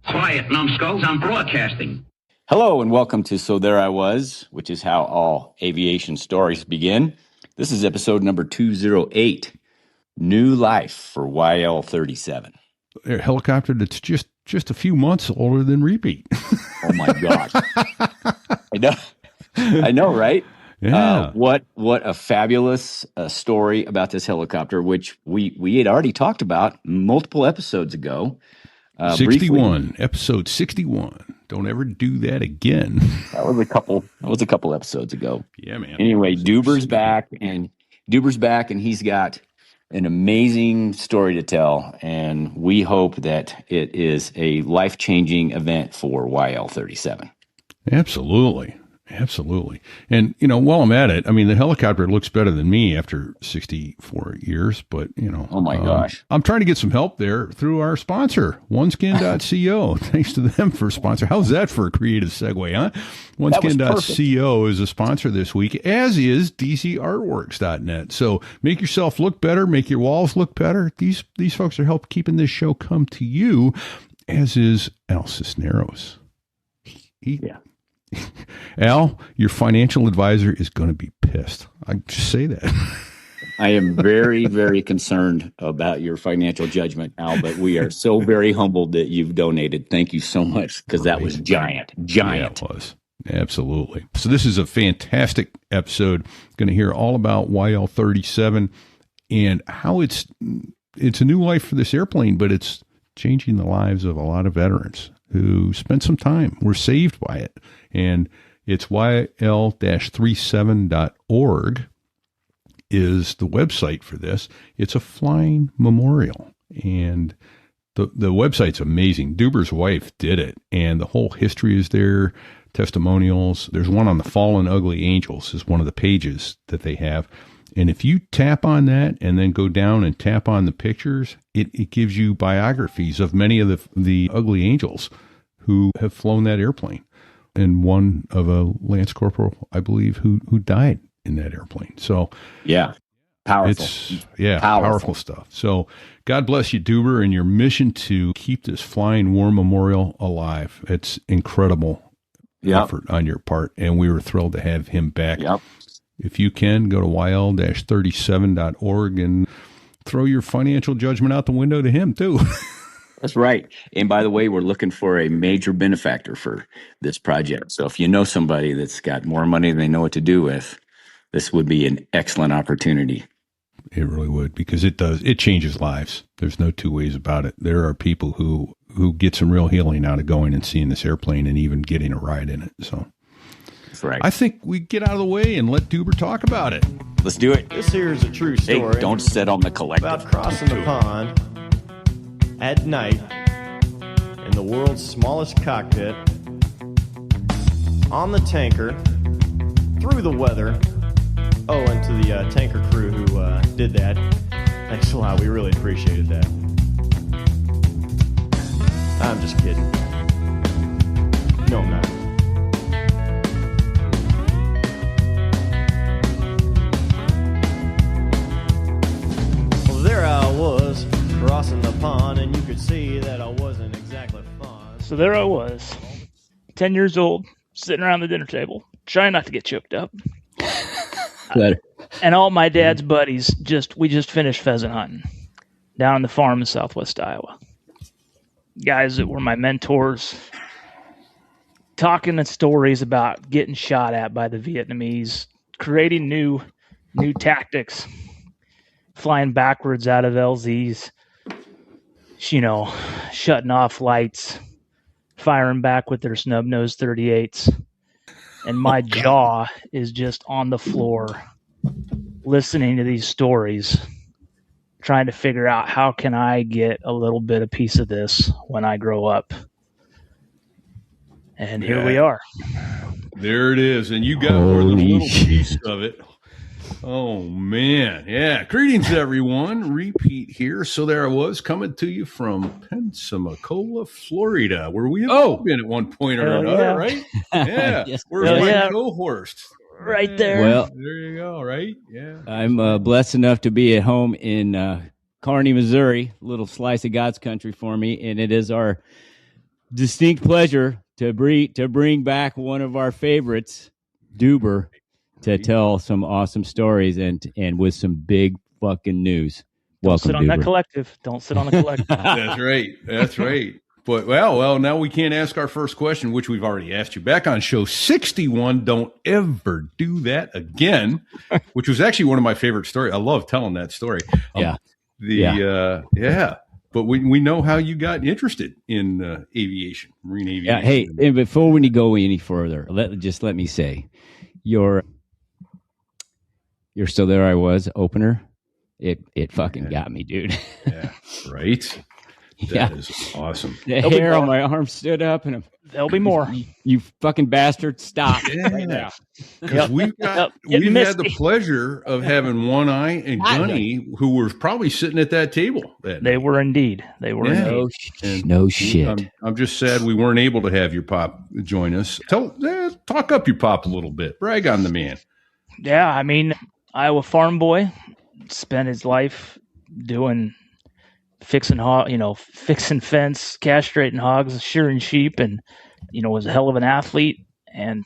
Quiet, numbskulls, I'm broadcasting. Hello and welcome to So There I Was, which is how all aviation stories begin. This is episode number 208, New Life for YL-37. A helicopter that's just a few months older than Repeat. Oh my gosh. I know, right? Yeah. What a fabulous story about this helicopter, which we had already talked about multiple episodes ago. 61, briefly. episode 61. Don't ever do that again. That was a couple episodes ago. Yeah, man. Anyway, Doober's back, and he's got an amazing story to tell, and we hope that it is a life-changing event for YL-37. Absolutely. And, while I'm at it, I mean, the helicopter looks better than me after 64 years, but, Oh my gosh. I'm trying to get some help there through our sponsor, oneskin.co. Thanks to them for sponsor. How's that for a creative segue, huh? Oneskin.co is a sponsor this week, as is dcartworks.net. So make yourself look better, make your walls look better. These folks are helping keeping this show come to you, as is Al Cisneros. Yeah. Al, your financial advisor is going to be pissed. I just say that. I am very, very concerned about your financial judgment, Al, but we are so very humbled that you've donated. Thank you so much, because that was giant. Yeah, it was. Absolutely. So this is a fantastic episode. Going to hear all about YL-37 and how it's a new life for this airplane, but it's changing the lives of a lot of veterans who spent some time, were saved by it. And it's YL-37.org is the website for this. It's a flying memorial. And the website's amazing. Doober's wife did it. And the whole history is there, testimonials. There's one on the fallen ugly angels is one of the pages that they have. And if you tap on that and then go down and tap on the pictures, it gives you biographies of many of the ugly angels who have flown that airplane. And one of a Lance Corporal, I believe, who died in that airplane. So yeah, powerful. Powerful stuff. So God bless you, Doober, and your mission to keep this flying war memorial alive. It's incredible effort on your part, and we were thrilled to have him back. Yep. If you can, go to YL-37.org and throw your financial judgment out the window to him, too. That's right. And by the way, we're looking for a major benefactor for this project. So if you know somebody that's got more money than they know what to do with, this would be an excellent opportunity. It really would, because it changes lives. There's no two ways about it. There are people who get some real healing out of going and seeing this airplane and even getting a ride in it. So that's right. I think we get out of the way and let Doober talk about it. Let's do it. This here is a true story. Hey, don't sit on the collective. About crossing the pond at night in the world's smallest cockpit, on the tanker, through the weather. Oh, and to the tanker crew who did that, thanks a lot. We really appreciated that. I'm just kidding. No, I'm not. Well, there I was, crossing the pond, and you could see that I wasn't exactly fun. So there I was, 10 years old, sitting around the dinner table, trying not to get choked up. And all my dad's buddies we just finished pheasant hunting down on the farm in southwest Iowa. Guys that were my mentors, talking and stories about getting shot at by the Vietnamese, creating new tactics, flying backwards out of LZs, shutting off lights, firing back with their snub-nosed 38s. And my jaw is just on the floor listening to these stories, trying to figure out how can I get a little bit of piece of this when I grow up. And here we are. There it is. And you got more than a little piece of it. Oh, man. Yeah. Greetings, everyone. Repeat here. So there I was, coming to you from Pensacola, Florida, where we have all been at one point or another, right? Yeah. Yes. Where's my cohort? Right there. Well, there you go, right? Yeah. I'm blessed enough to be at home in Kearney, Missouri, a little slice of God's country for me, and it is our distinct pleasure to bring back one of our favorites, Doober, to tell some awesome stories and with some big fucking news. Don't Welcome, sit on Doober. that collective. Don't sit on the collective. That's right. That's right. But well, now we can't ask our first question, which we've already asked you back on show 61. Don't ever do that again, which was actually one of my favorite stories. I love telling that story. Yeah. But we know how you got interested in aviation, marine aviation. Yeah. Hey, and before we go any further, let me say, you're still there. I was opener. It fucking got me, dude. Yeah. Right. That is awesome. The hair on my arm stood up, and There'll be more. You fucking bastard! Stop right now. Because we've had the pleasure of having One Eye and Gunny, who were probably sitting at that table. They were indeed. No shit. I'm just sad we weren't able to have your pop join us. Talk up your pop a little bit. Brag on the man. Yeah, I mean, Iowa farm boy, spent his life doing fixing fence, castrating hogs, shearing sheep, and was a hell of an athlete, and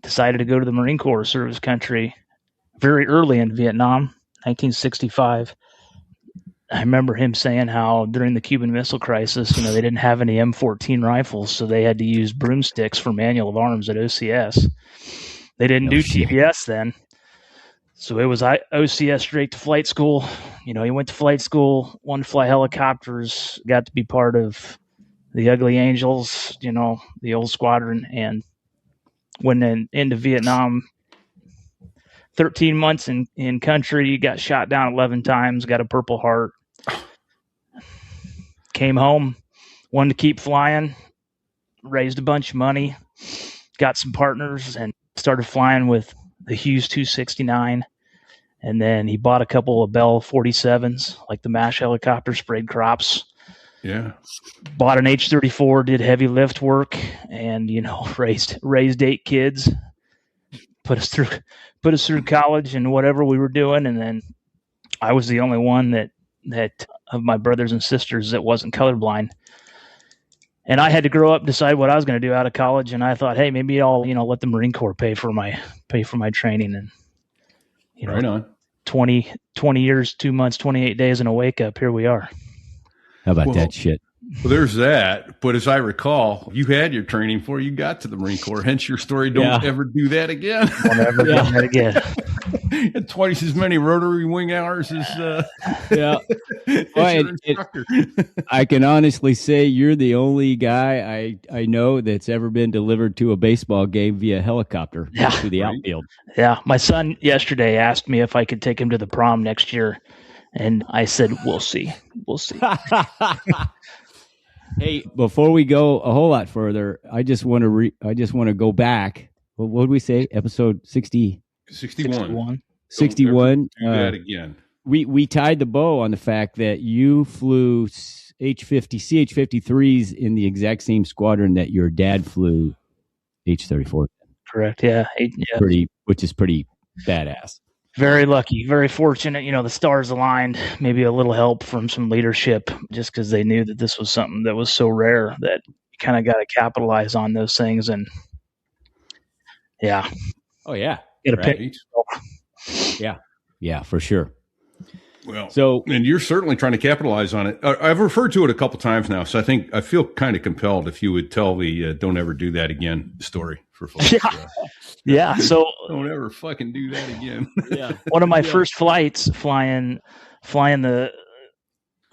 decided to go to the Marine Corps, serve his country very early in Vietnam, 1965. I remember him saying how during the Cuban Missile Crisis, they didn't have any M14 rifles, so they had to use broomsticks for manual of arms at OCS. They didn't do TPS then. So it was OCS straight to flight school. He went to flight school, wanted to fly helicopters, got to be part of the Ugly Angels, the old squadron, and went into Vietnam. 13 months in country, got shot down 11 times, got a Purple Heart. Came home, wanted to keep flying, raised a bunch of money, got some partners, and started flying with the Hughes 269. And then he bought a couple of Bell 47s, like the MASH helicopter, sprayed crops. Yeah. Bought an H-34, did heavy lift work, and raised 8 kids. Put us through college and whatever we were doing, and then I was the only one that of my brothers and sisters that wasn't colorblind. And I had to grow up and decide what I was going to do out of college, and I thought, hey, maybe I'll let the Marine Corps pay for my training. And right on. 20 years, 2 months, 28 days, and a wake up. Here we are. How about that shit? Well, there's that. But as I recall, you had your training before you got to the Marine Corps. Hence your story. Don't ever do that again. Don't ever do that again. Had twice as many rotary wing hours as your instructor. I can honestly say you're the only guy I know that's ever been delivered to a baseball game via helicopter to the outfield. Yeah. My son yesterday asked me if I could take him to the prom next year. And I said, we'll see. We'll see. Hey, before we go a whole lot further, I just want to go back. What did we say? Episode 61. 61. Do that again. We tied the bow on the fact that you flew CH-53s in the exact same squadron that your dad flew H-34. Correct. Yeah. Which is pretty badass. Very lucky, very fortunate. The stars aligned. Maybe a little help from some leadership, just because they knew that this was something that was so rare that you kind of got to capitalize on those things. And yeah. Oh yeah. Get a pick. Yeah, for sure. Well, and you're certainly trying to capitalize on it. I've referred to it a couple times now, so I feel kind of compelled if you would tell the "Don't ever do that again" story for folks. Yeah. So don't ever fucking do that again. Yeah. One of my first flights, flying the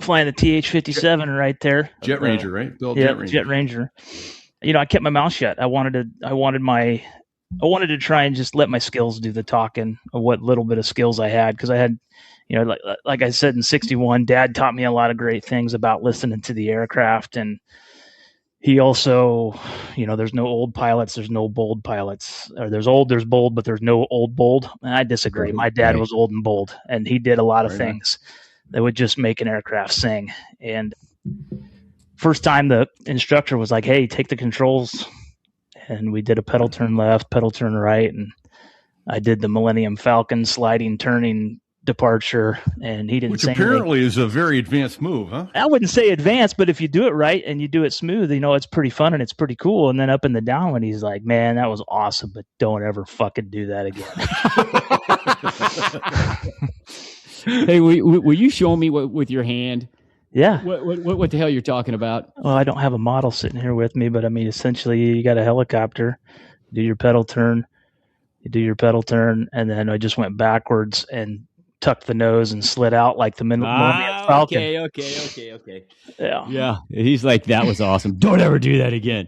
TH-57 right there. Jet Ranger, right? Jet Ranger. I kept my mouth shut. I wanted to try and just let my skills do the talking of what little bit of skills I had, because I had. Like I said in 61, Dad taught me a lot of great things about listening to the aircraft. And he also, there's no old pilots, there's no bold pilots. Or there's old, there's bold, but there's no old bold. And I disagree. My dad was old and bold, and he did a lot of things that would just make an aircraft sing. And first time the instructor was like, hey, take the controls. And we did a pedal turn left, pedal turn right. And I did the Millennium Falcon sliding, turning departure, and he didn't Which say apparently is a very advanced move, huh? I wouldn't say advanced, but if you do it right and you do it smooth, it's pretty fun and it's pretty cool. And then up in the downwind, he's like, man, that was awesome, but don't ever fucking do that again. Hey, will you show me with your hand? Yeah. What the hell you're talking about? Well, I don't have a model sitting here with me, but I mean, essentially you got a helicopter, you do your pedal turn, and then I just went backwards and tucked the nose and slid out like the Millennium Falcon. Okay. Yeah. He's like, that was awesome. Don't ever do that again.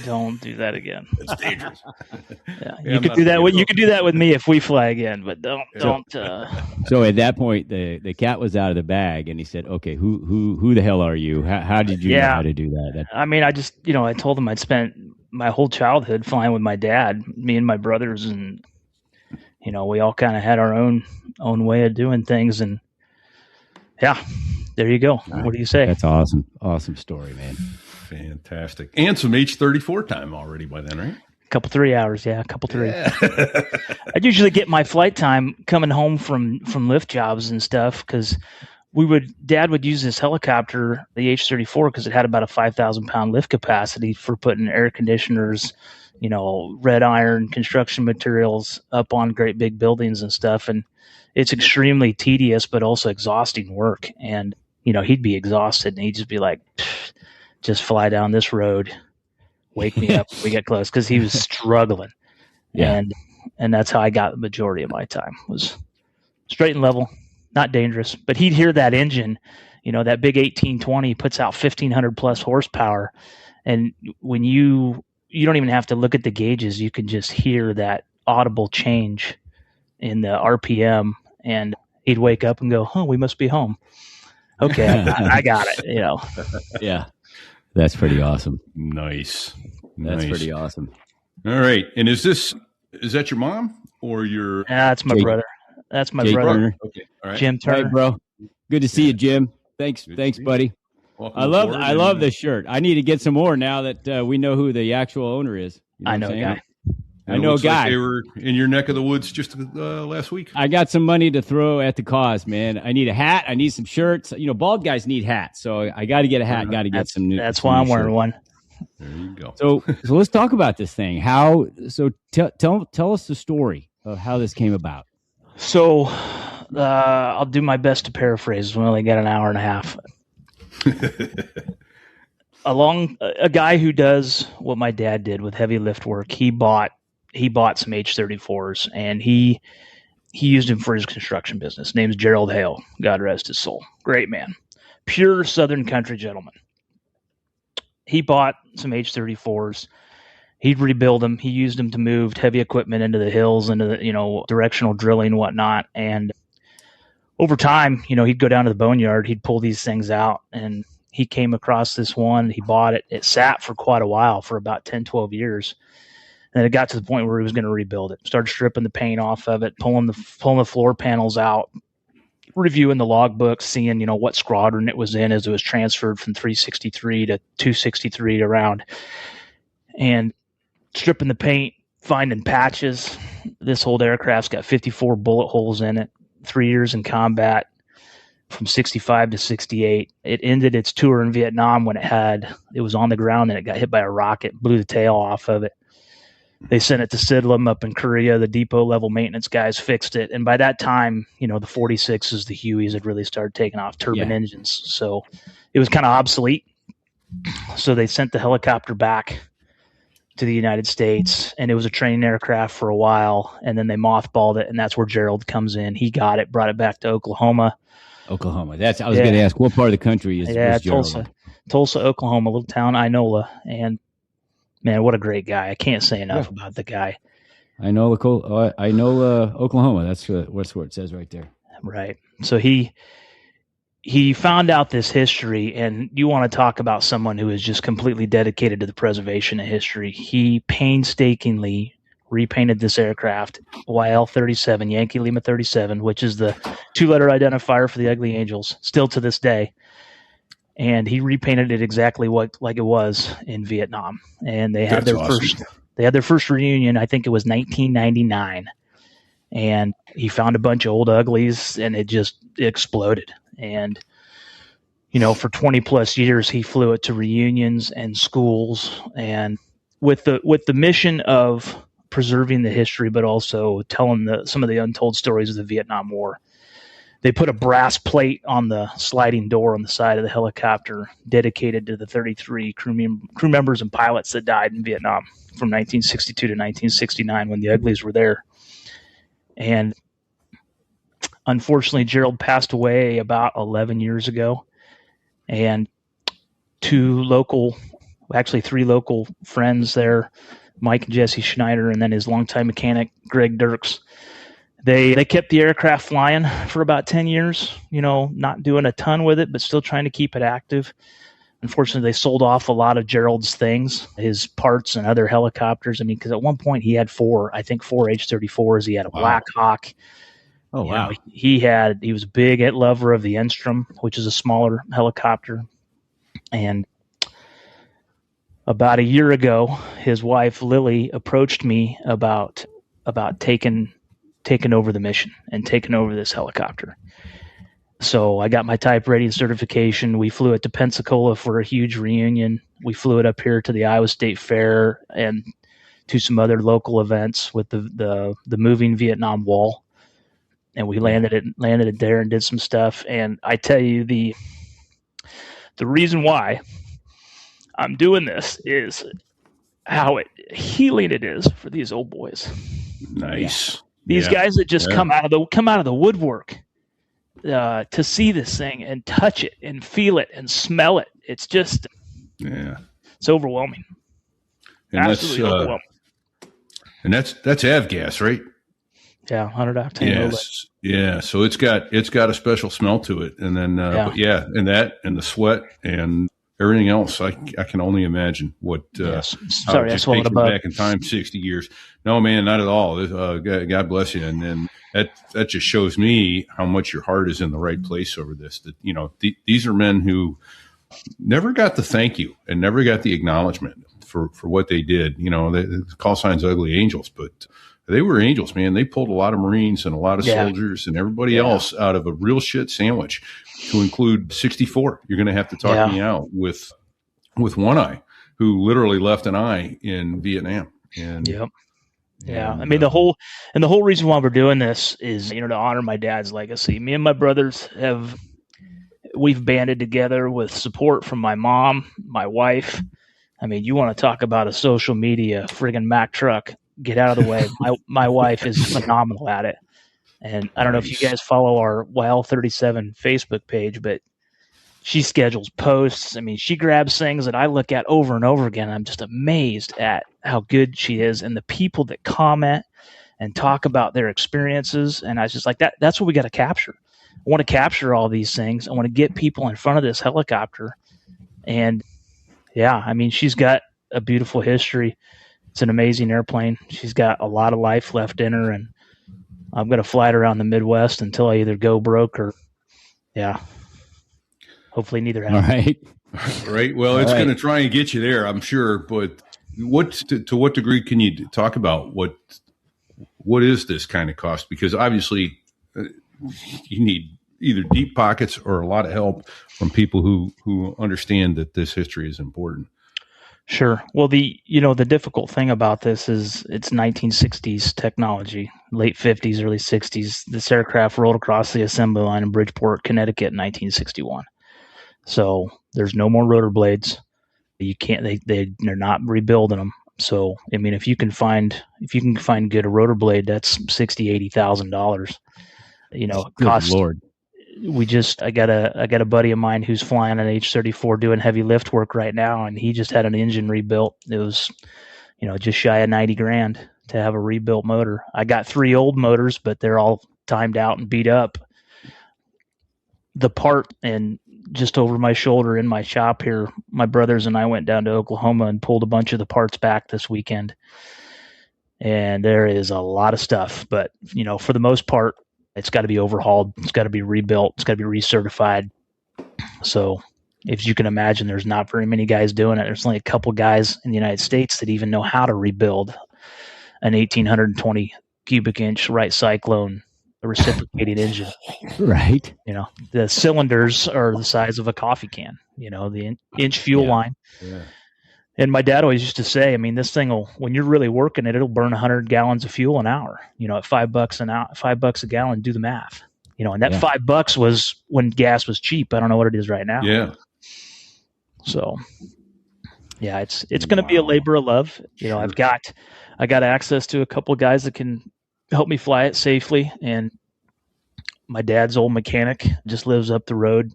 Don't do that again. It's dangerous. Yeah. You could do that. You could do that with me if we fly again, but don't. So at that point, the cat was out of the bag, and he said, "Okay, who the hell are you? How did you know how to do that?" I mean, I just I told him I'd spent my whole childhood flying with my dad, me and my brothers, and we all kind of had our own way of doing things, and yeah, there you go. What do you say? That's awesome story, man. Fantastic. And some H-34 time already by then, right? Couple 3 hours, yeah, couple 3. Yeah. I'd usually get my flight time coming home from lift jobs and stuff, because Dad would use this helicopter, the H-34, because it had about a 5,000 pound lift capacity for putting air conditioners, red iron construction materials up on great big buildings and stuff. And it's extremely tedious, but also exhausting work. And, he'd be exhausted and he'd just be like, just fly down this road, wake me up when we get close. Cause he was struggling. Yeah. And that's how I got the majority of my time, was straight and level, not dangerous, but he'd hear that engine, that big 1820 puts out 1,500 plus horsepower. And when you don't even have to look at the gauges. You can just hear that audible change in the RPM, and he'd wake up and go, "Oh, we must be home." Okay, I got it. Yeah, that's pretty awesome. Nice. That's pretty awesome. All right, and is that your mom or your? That's my brother. That's my brother. Turner. Okay, all right. Jim Turner. Hey, bro. Good to see you, Jim. Thanks, buddy. Welcome I love this shirt. I need to get some more now that we know who the actual owner is. I know a guy. I know a guy. Like they were in your neck of the woods just last week. I got some money to throw at the cause, man. I need a hat. I need some shirts. Bald guys need hats, so I got to get a hat. Got to get some new. That's why I'm wearing one. There you go. So let's talk about this thing. Tell us the story of how this came about. So I'll do my best to paraphrase. We only got an hour and a half. Along a guy who does what my dad did with heavy lift work, he bought some H-34s, and he used them for his construction business. Name's Gerald Hale. God rest his soul. Great man. Pure Southern country gentleman. He bought some H-34s. He'd rebuild them. He used them to move heavy equipment into the hills, into the directional drilling and whatnot. And over time, he'd go down to the boneyard. He'd pull these things out, and he came across this one. He bought it. It sat for quite a while, for about 10, 12 years. And it got to the point where he was going to rebuild it. Started stripping the paint off of it, pulling the floor panels out, reviewing the logbooks, seeing, what squadron it was in as it was transferred from 363 to 263 around, and stripping the paint, finding patches. This old aircraft's got 54 bullet holes in it, 3 years in combat from 65 to 68. It ended its tour in Vietnam when it was on the ground and it got hit by a rocket, blew the tail off of it. They sent it to Sidlam up in Korea. The depot level maintenance guys fixed it. And by that time, the 46s, the Hueys had really started taking off turbine engines. So it was kind of obsolete. So they sent the helicopter back to the United States, and it was a training aircraft for a while. And then they mothballed it, and that's where Gerald comes in. He got it, brought it back to Oklahoma. I was going to ask, what part of the country is Gerald? Tulsa, Oklahoma, little town, Inola. And man, what a great guy. I can't say enough about the guy. I know Oklahoma. That's what it says right there. Right. So he found out this history, and you want to talk about someone who is just completely dedicated to the preservation of history. He painstakingly repainted this aircraft, YL-37, Yankee Lima 37, which is the 2-letter identifier for the Ugly Angels, still to this day. And he repainted it exactly like it was in Vietnam. And they had their first reunion. I think it was 1999. and he found a bunch of old uglies, and it just exploded. And for 20 plus years, he flew it to reunions and schools, and with the mission of preserving the history, but also telling some of the untold stories of the Vietnam War. They put a brass plate on the sliding door on the side of the helicopter dedicated to the 33 crew members and pilots that died in Vietnam from 1962 to 1969 when the uglies were there. And unfortunately, Gerald passed away about 11 years ago. And three local friends there, Mike and Jesse Schneider, and then his longtime mechanic, Greg Dirks, they kept the aircraft flying for about 10 years, not doing a ton with it, but still trying to keep it active. Unfortunately, they sold off a lot of Gerald's things, his parts and other helicopters. I mean, because at one point he had four H-34s. He had a Black Hawk. Oh, wow. He was a big lover of the Enstrom, which is a smaller helicopter. And about a year ago, his wife, Lily, approached me about taking over the mission and taking over this helicopter. So I got my type rating certification. We flew it to Pensacola for a huge reunion. We flew it up here to the Iowa State Fair and to some other local events with the moving Vietnam Wall. And we landed it there and did some stuff. And I tell you, the reason why I'm doing this is how healing it is for these old boys. Nice. These guys that just come out of the woodwork to see this thing and touch it and feel it and smell it. It's just it's overwhelming. And absolutely overwhelming. And that's avgas, right? Yeah, 100 octane. Yes. Yeah. So it's got a special smell to it. And then and that and the sweat and everything else, I can only imagine what. Sorry, I swallowed a bug. Back in time, 60 years. No, man, not at all. God bless you. And then that just shows me how much your heart is in the right place over this. That these are men who never got the thank you and never got the acknowledgement for what they did. They call signs ugly angels, but they were angels, man. They pulled a lot of Marines and a lot of soldiers and everybody else out of a real shit sandwich, to include 64. You're going to have to talk me out with One Eye, who literally left an eye in Vietnam. And I mean, the whole reason why we're doing this is, to honor my dad's legacy. Me and my brothers we've banded together with support from my mom, my wife. I mean, you want to talk about a social media friggin' Mack truck. Get out of the way. My wife is phenomenal at it. And I don't know if you guys follow our YL-37 Facebook page, but she schedules posts. I mean, she grabs things that I look at over and over again. I'm just amazed at how good she is and the people that comment and talk about their experiences. And I was just like, that's what we got to capture. I want to capture all these things. I want to get people in front of this helicopter. And I mean, she's got a beautiful history. It's an amazing airplane. She's got a lot of life left in her, and I'm going to fly it around the Midwest until I either go broke or, hopefully neither happens. All right. Well, it's going to try and get you there, I'm sure. But to what degree can you talk about what is this kind of cost? Because obviously you need either deep pockets or a lot of help from people who understand that this history is important. Sure. Well, the difficult thing about this is it's 1960s technology, late 50s, early 60s. This aircraft rolled across the assembly line in Bridgeport, Connecticut in 1961. So there's no more rotor blades. You can't. They're not rebuilding them. So I mean, if you can find good a rotor blade, that's $60,000-$80,000. Good Lord. I got a buddy of mine who's flying an H-34 doing heavy lift work right now, and he just had an engine rebuilt. It was, just shy of $90,000 to have a rebuilt motor. I got 3 old motors, but they're all timed out and beat up. The part, and just over my shoulder in my shop here, my brothers and I went down to Oklahoma and pulled a bunch of the parts back this weekend. And there is a lot of stuff, but for the most part, it's got to be overhauled. It's got to be rebuilt. It's got to be recertified. So if you can imagine, there's not very many guys doing it. There's only a couple guys in the United States that even know how to rebuild an 1820 cubic inch right cyclone, a reciprocating engine. Right. The cylinders are the size of a coffee can, the inch fuel line. Yeah. And my dad always used to say, I mean, this thing will, when you're really working it, it'll burn 100 gallons of fuel an hour, at $5 an hour, $5 a gallon, do the math, and that $5 was when gas was cheap. I don't know what it is right now. Yeah. So yeah, it's going to be a labor of love. Sure. I got access to a couple of guys that can help me fly it safely. And my dad's old mechanic just lives up the road.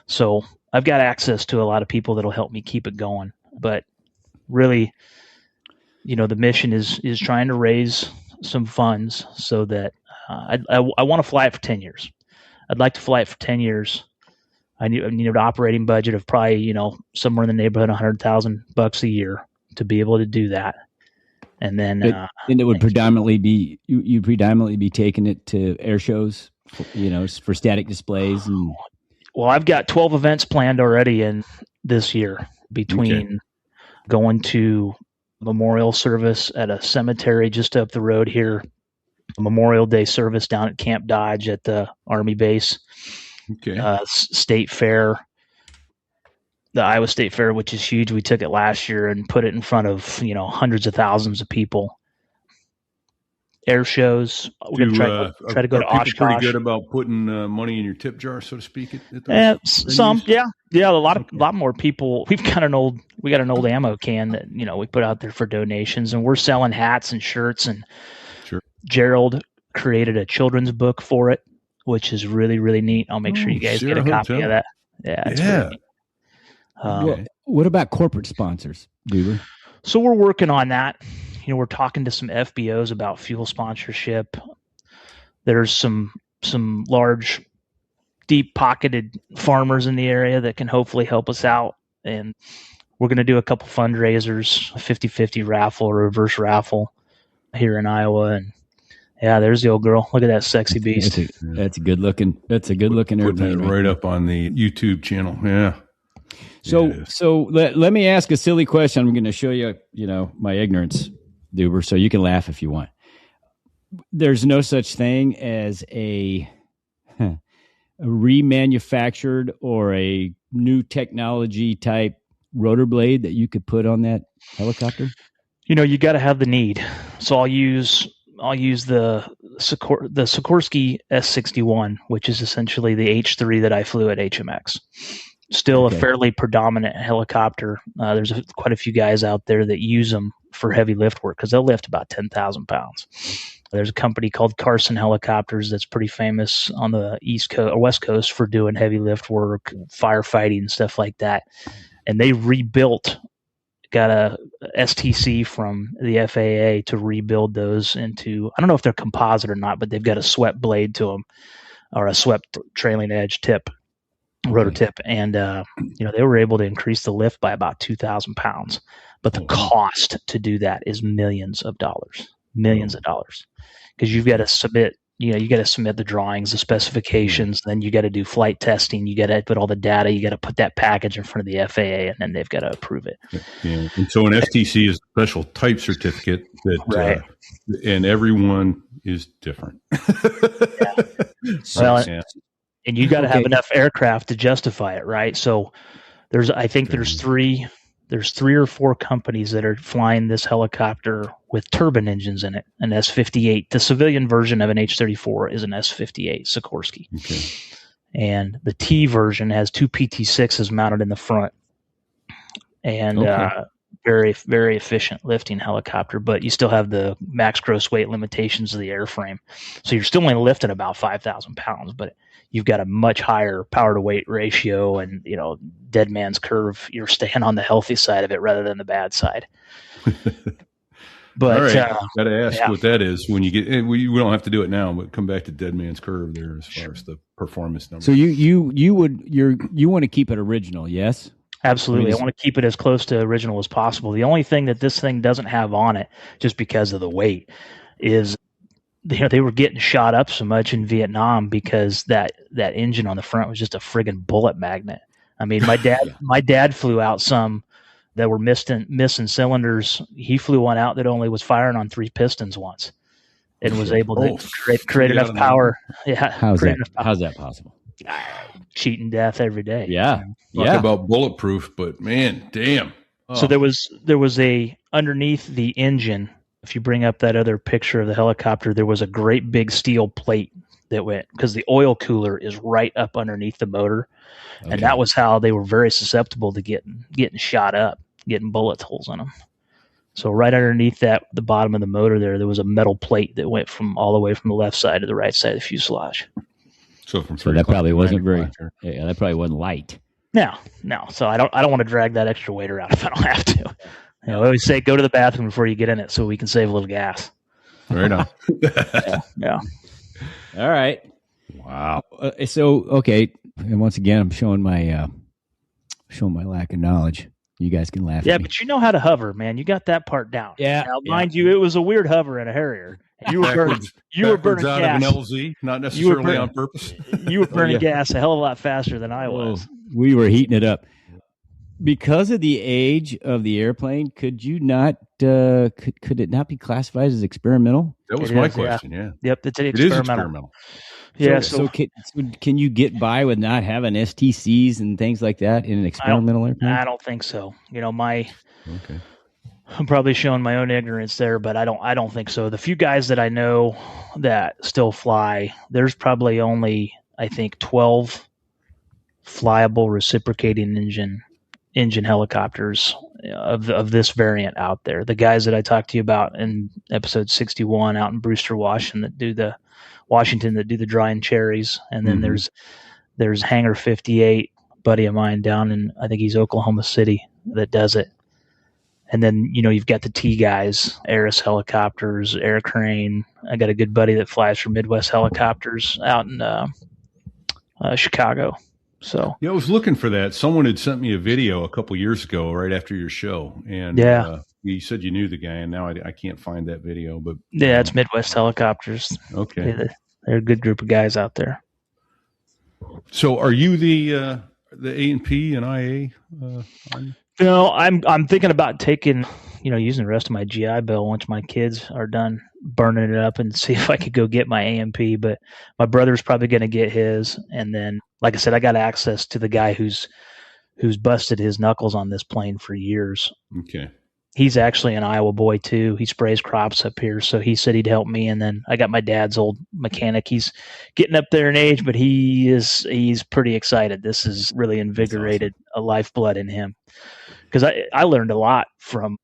So I've got access to a lot of people that'll help me keep it going. But really, the mission is trying to raise some funds so that I want to fly it for 10 years. I'd like to fly it for 10 years. I need an operating budget of probably, somewhere in the neighborhood of $100,000 a year to be able to do that. And then, and it would predominantly be, you'd predominantly be taking it to air shows, for static displays. And well, I've got 12 events planned already in this year between going to memorial service at a cemetery just up the road here, a Memorial Day service down at Camp Dodge at the Army base, State Fair, the Iowa State Fair, which is huge. We took it last year and put it in front of, hundreds of thousands of people. Air shows. We're going to try to go to Oshkosh. Pretty good about putting money in your tip jar, so to speak. Some, yeah. A lot more people. We got an old ammo can that we put out there for donations, and we're selling hats and shirts. And Gerald created a children's book for it, which is really, really neat. I'll make sure you guys get a copy of that. Yeah, it's really neat. What about corporate sponsors, Doober? So we're working on that. We're talking to some FBOs about fuel sponsorship. There's some large, deep-pocketed farmers in the area that can hopefully help us out. And we're going to do a couple fundraisers, a 50-50 raffle, a reverse raffle here in Iowa. And yeah, there's the old girl. Look at that sexy beast. That's a good looking airplane. Putting it right up on the YouTube channel. Yeah. So let me ask a silly question. I'm going to show you, my ignorance, Doober, so you can laugh if you want. There's no such thing as a remanufactured or a new technology type rotor blade that you could put on that helicopter? You got to have the need. So I'll use the Sikorsky S61, which is essentially the H3 that I flew at HMX. Still a fairly predominant helicopter. There's quite a few guys out there that use them for heavy lift work because they'll lift about 10,000 pounds. There's a company called Carson Helicopters that's pretty famous on the East Coast or West Coast for doing heavy lift work, firefighting, and stuff like that. And they got a STC from the FAA to rebuild those into, I don't know if they're composite or not, but they've got a swept blade to them or a swept trailing edge tip. Rotor tip, and they were able to increase the lift by about 2,000 pounds, but the cost to do that is millions of dollars, because you've got to submit. You got to submit the drawings, the specifications, then you got to do flight testing. You got to put all the data. You got to put that package in front of the FAA, and then they've got to approve it. Yeah, and so an STC is a special type certificate that, and everyone is different. And you got to have enough aircraft to justify it, right? So there's three or four companies that are flying this helicopter with turbine engines in it, an S-58. The civilian version of an H-34 is an S-58 Sikorsky. Okay. And the T version has two PT-6s mounted in the front. And very, very efficient lifting helicopter, but you still have the max gross weight limitations of the airframe. So you're still only lifting about 5,000 pounds, but you've got a much higher power to weight ratio and, dead man's curve. You're staying on the healthy side of it rather than the bad side. But all right, got to ask what that is when you get. We don't have to do it now, but come back to dead man's curve there as far as the performance number. So you want to keep it original, yes? Absolutely. I want to keep it as close to original as possible. The only thing that this thing doesn't have on it, just because of the weight, is they were getting shot up so much in Vietnam because that engine on the front was just a friggin' bullet magnet. I mean, my dad flew out some that were missing cylinders. He flew one out that only was firing on 3 pistons once. and was able to create three enough out of power. Yeah, How's create that? enough power. How's that possible? Cheating death every day. Yeah, Talk about bulletproof, but man, damn. Oh. So there was a underneath the engine. If you bring up that other picture of the helicopter, there was a great big steel plate that went, because the oil cooler is right up underneath the motor, and that was how they were very susceptible to getting shot up, getting bullet holes in them. So right underneath the bottom of the motor there was a metal plate that went all the way from the left side to the right side of the fuselage. So that probably wasn't very. Yeah, that probably wasn't light. No. So I don't want to drag that extra weight around if I don't have to. I always say go to the bathroom before you get in it so we can save a little gas. Right on. Yeah. All right. Wow. Okay, and once again, I'm showing my lack of knowledge. You guys can laugh. Yeah, at me. But you know how to hover, man. You got that part down. Yeah. Now, mind you, it was a weird hover in a Harrier. You were burning out gas. Of an LZ, not necessarily on purpose. You were burning gas a hell of a lot faster than I was. We were heating it up. Because of the age of the airplane, could you not? Could it not be classified as experimental? That was my question. Yeah. Yep, it's experimental. It is experimental. Yeah. So can you get by with not having STCs and things like that in an experimental airplane? I don't think so. I'm probably showing my own ignorance there, but I don't think so. The few guys that I know that still fly, there's probably only, I think, 12 flyable reciprocating engine helicopters of this variant out there. The guys that I talked to you about in episode 61 out in Brewster, Washington that do the drying cherries, and then there's Hangar 58, buddy of mine down in, I think he's Oklahoma City, that does it. And then, you've got the T guys, Aris Helicopters, Air Crane. I got a good buddy that flies for Midwest Helicopters out in Chicago. So yeah, I was looking for that. Someone had sent me a video a couple years ago, right after your show, and you said you knew the guy, and now I can't find that video. But yeah, it's Midwest Helicopters. Okay, they're a good group of guys out there. So, are you the A&P and IA? I'm thinking about taking, using the rest of my GI Bill once my kids are done burning it up, and see if I could go get my A&P. But my brother's probably going to get his, and then, like I said, I got access to the guy who's busted his knuckles on this plane for years. Okay. He's actually an Iowa boy too. He sprays crops up here, so he said he'd help me. And then I got my dad's old mechanic. He's getting up there in age, but he's pretty excited. This has really invigorated a lifeblood in him, because I learned a lot from,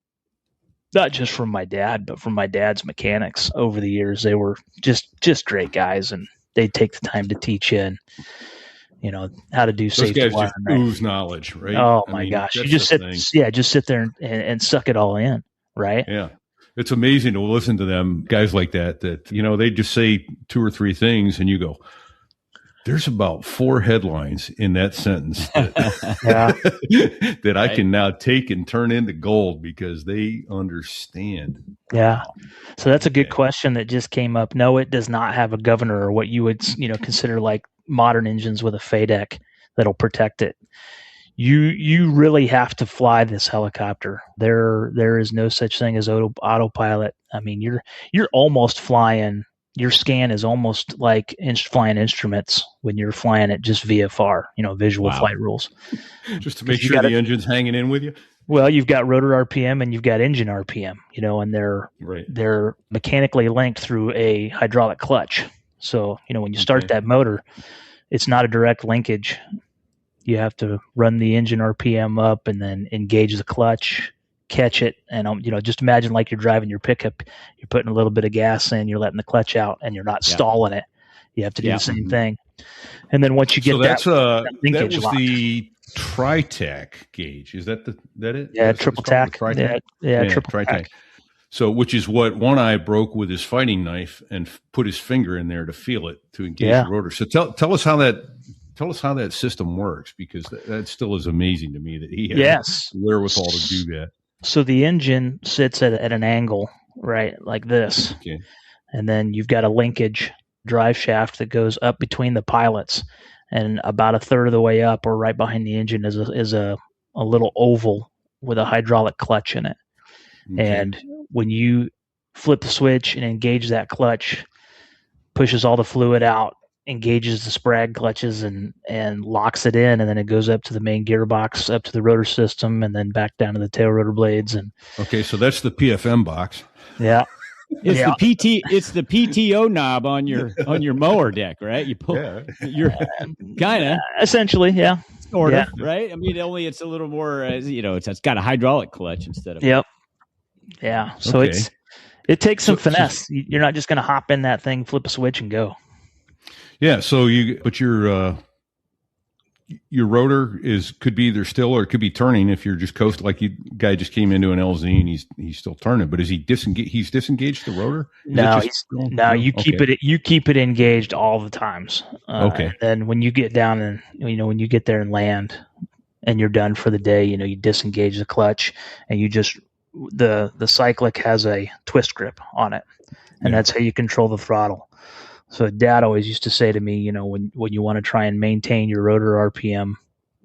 not just from my dad, but from my dad's mechanics over the years. They were just great guys, and they'd take the time to teach you, and how to do safety. Those guys just ooze knowledge, right? Oh my gosh. You just sit there and suck it all in, right? Yeah. It's amazing to listen to them, guys like that they just say 2 or 3 things and you go, there's about 4 headlines in that sentence that I can now take and turn into gold because they understand. Yeah. So that's a good question that just came up. No, it does not have a governor, or what you would, consider like modern engines with a FADEC that'll protect it. You really have to fly this helicopter. There is no such thing as autopilot. I mean, you're almost flying. Your scan is almost like flying instruments when you're flying it just VFR, visual flight rules. Just to make sure the engine's hanging in with you. Well, you've got rotor RPM and you've got engine RPM, and they're mechanically linked through a hydraulic clutch. So, when you start that motor, it's not a direct linkage. You have to run the engine RPM up and then engage the clutch, catch it, and just imagine like you're driving your pickup. You're putting a little bit of gas in, you're letting the clutch out, and you're not stalling it. You have to do the same thing. And then once you get that linkage, that was the Tri-Tac gauge. Is that it? Yeah, triple tack. Triple tack. So, which is what One Eye broke with his fighting knife and put his finger in there to feel it, to engage the rotor. So tell us how that system works, because that still is amazing to me that he has wherewithal to do that. So the engine sits at an angle, right, like this. Okay. And then you've got a linkage drive shaft that goes up between the pilots, and about a third of the way up, or right behind the engine, is a little oval with a hydraulic clutch in it. Okay. And when you flip the switch and engage that clutch, pushes all the fluid out, engages the sprag clutches and locks it in, and then it goes up to the main gearbox, up to the rotor system, and then back down to the tail rotor blades. And Okay, so that's the PFM box. yeah. It's the PTO knob on your mower deck, right? You pull you're kind of essentially, yeah. Sort of, right? I mean, only it's a little more, it's got a hydraulic clutch instead of. Yep. Yeah. So it takes some finesse. You're not just going to hop in that thing, flip a switch, and go. Yeah. So your rotor could be either still or it could be turning if you're just coasting. Like guy just came into an LZ and he's still turning, but is he disengaged? He's disengaged the rotor? You keep it engaged all the times. Okay. Then when you get down and when you get there and land and you're done for the day, you disengage the clutch and you just the cyclic has a twist grip on it, and that's how you control the throttle. So Dad always used to say to me, when you want to try and maintain your rotor RPM,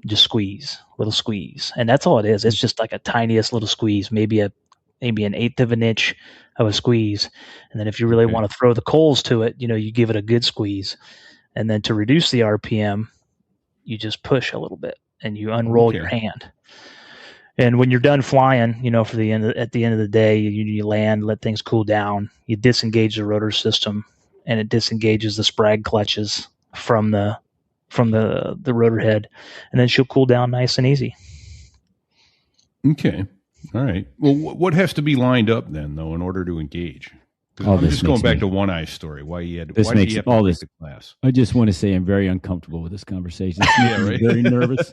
just squeeze, little squeeze. And that's all it is. It's just like a tiniest little squeeze, maybe an eighth of an inch of a squeeze. And then if you really want to throw the coals to it, you give it a good squeeze. And then to reduce the RPM, you just push a little bit and you unroll your hand. And when you're done flying, at the end of the day, you land, let things cool down, you disengage the rotor system, and it disengages the sprag clutches from the rotor head, and then she'll cool down nice and easy. Okay. All right. Well, what has to be lined up then, though, in order to engage? I'm just going back to One Eye's story. Why you had to take the class? I just want to say I'm very uncomfortable with this conversation. Yeah, right. Very nervous.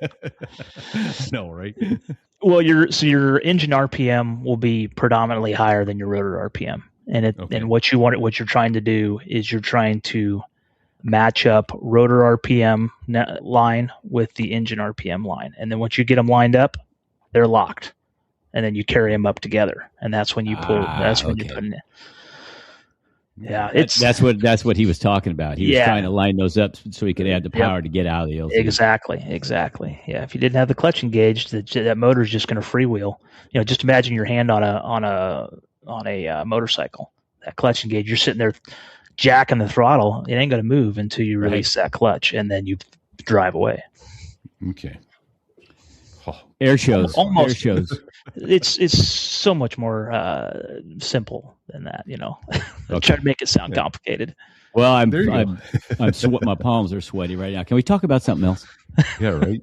No, right? Well, your engine RPM will be predominantly higher than your rotor RPM. And what you're trying to do is you're trying to match up rotor RPM line with the engine RPM line. And then once you get them lined up, they're locked. And then you carry them up together. And that's when you pull. That's when you put it in. Yeah, that's what he was talking about. He was trying to line those up so he could add the power to get out of the LZ. Exactly. Yeah, if you didn't have the clutch engaged, that motor is just going to freewheel. Just imagine your hand on a motorcycle. That clutch engaged, you're sitting there jacking the throttle. It ain't going to move until you release that clutch, and then you drive away. Okay. Air shows. Almost. Air shows. It's so much more simple than that, Try to make it sound complicated. Well, I'm my palms are sweaty right now. Can we talk about something else? Yeah, right.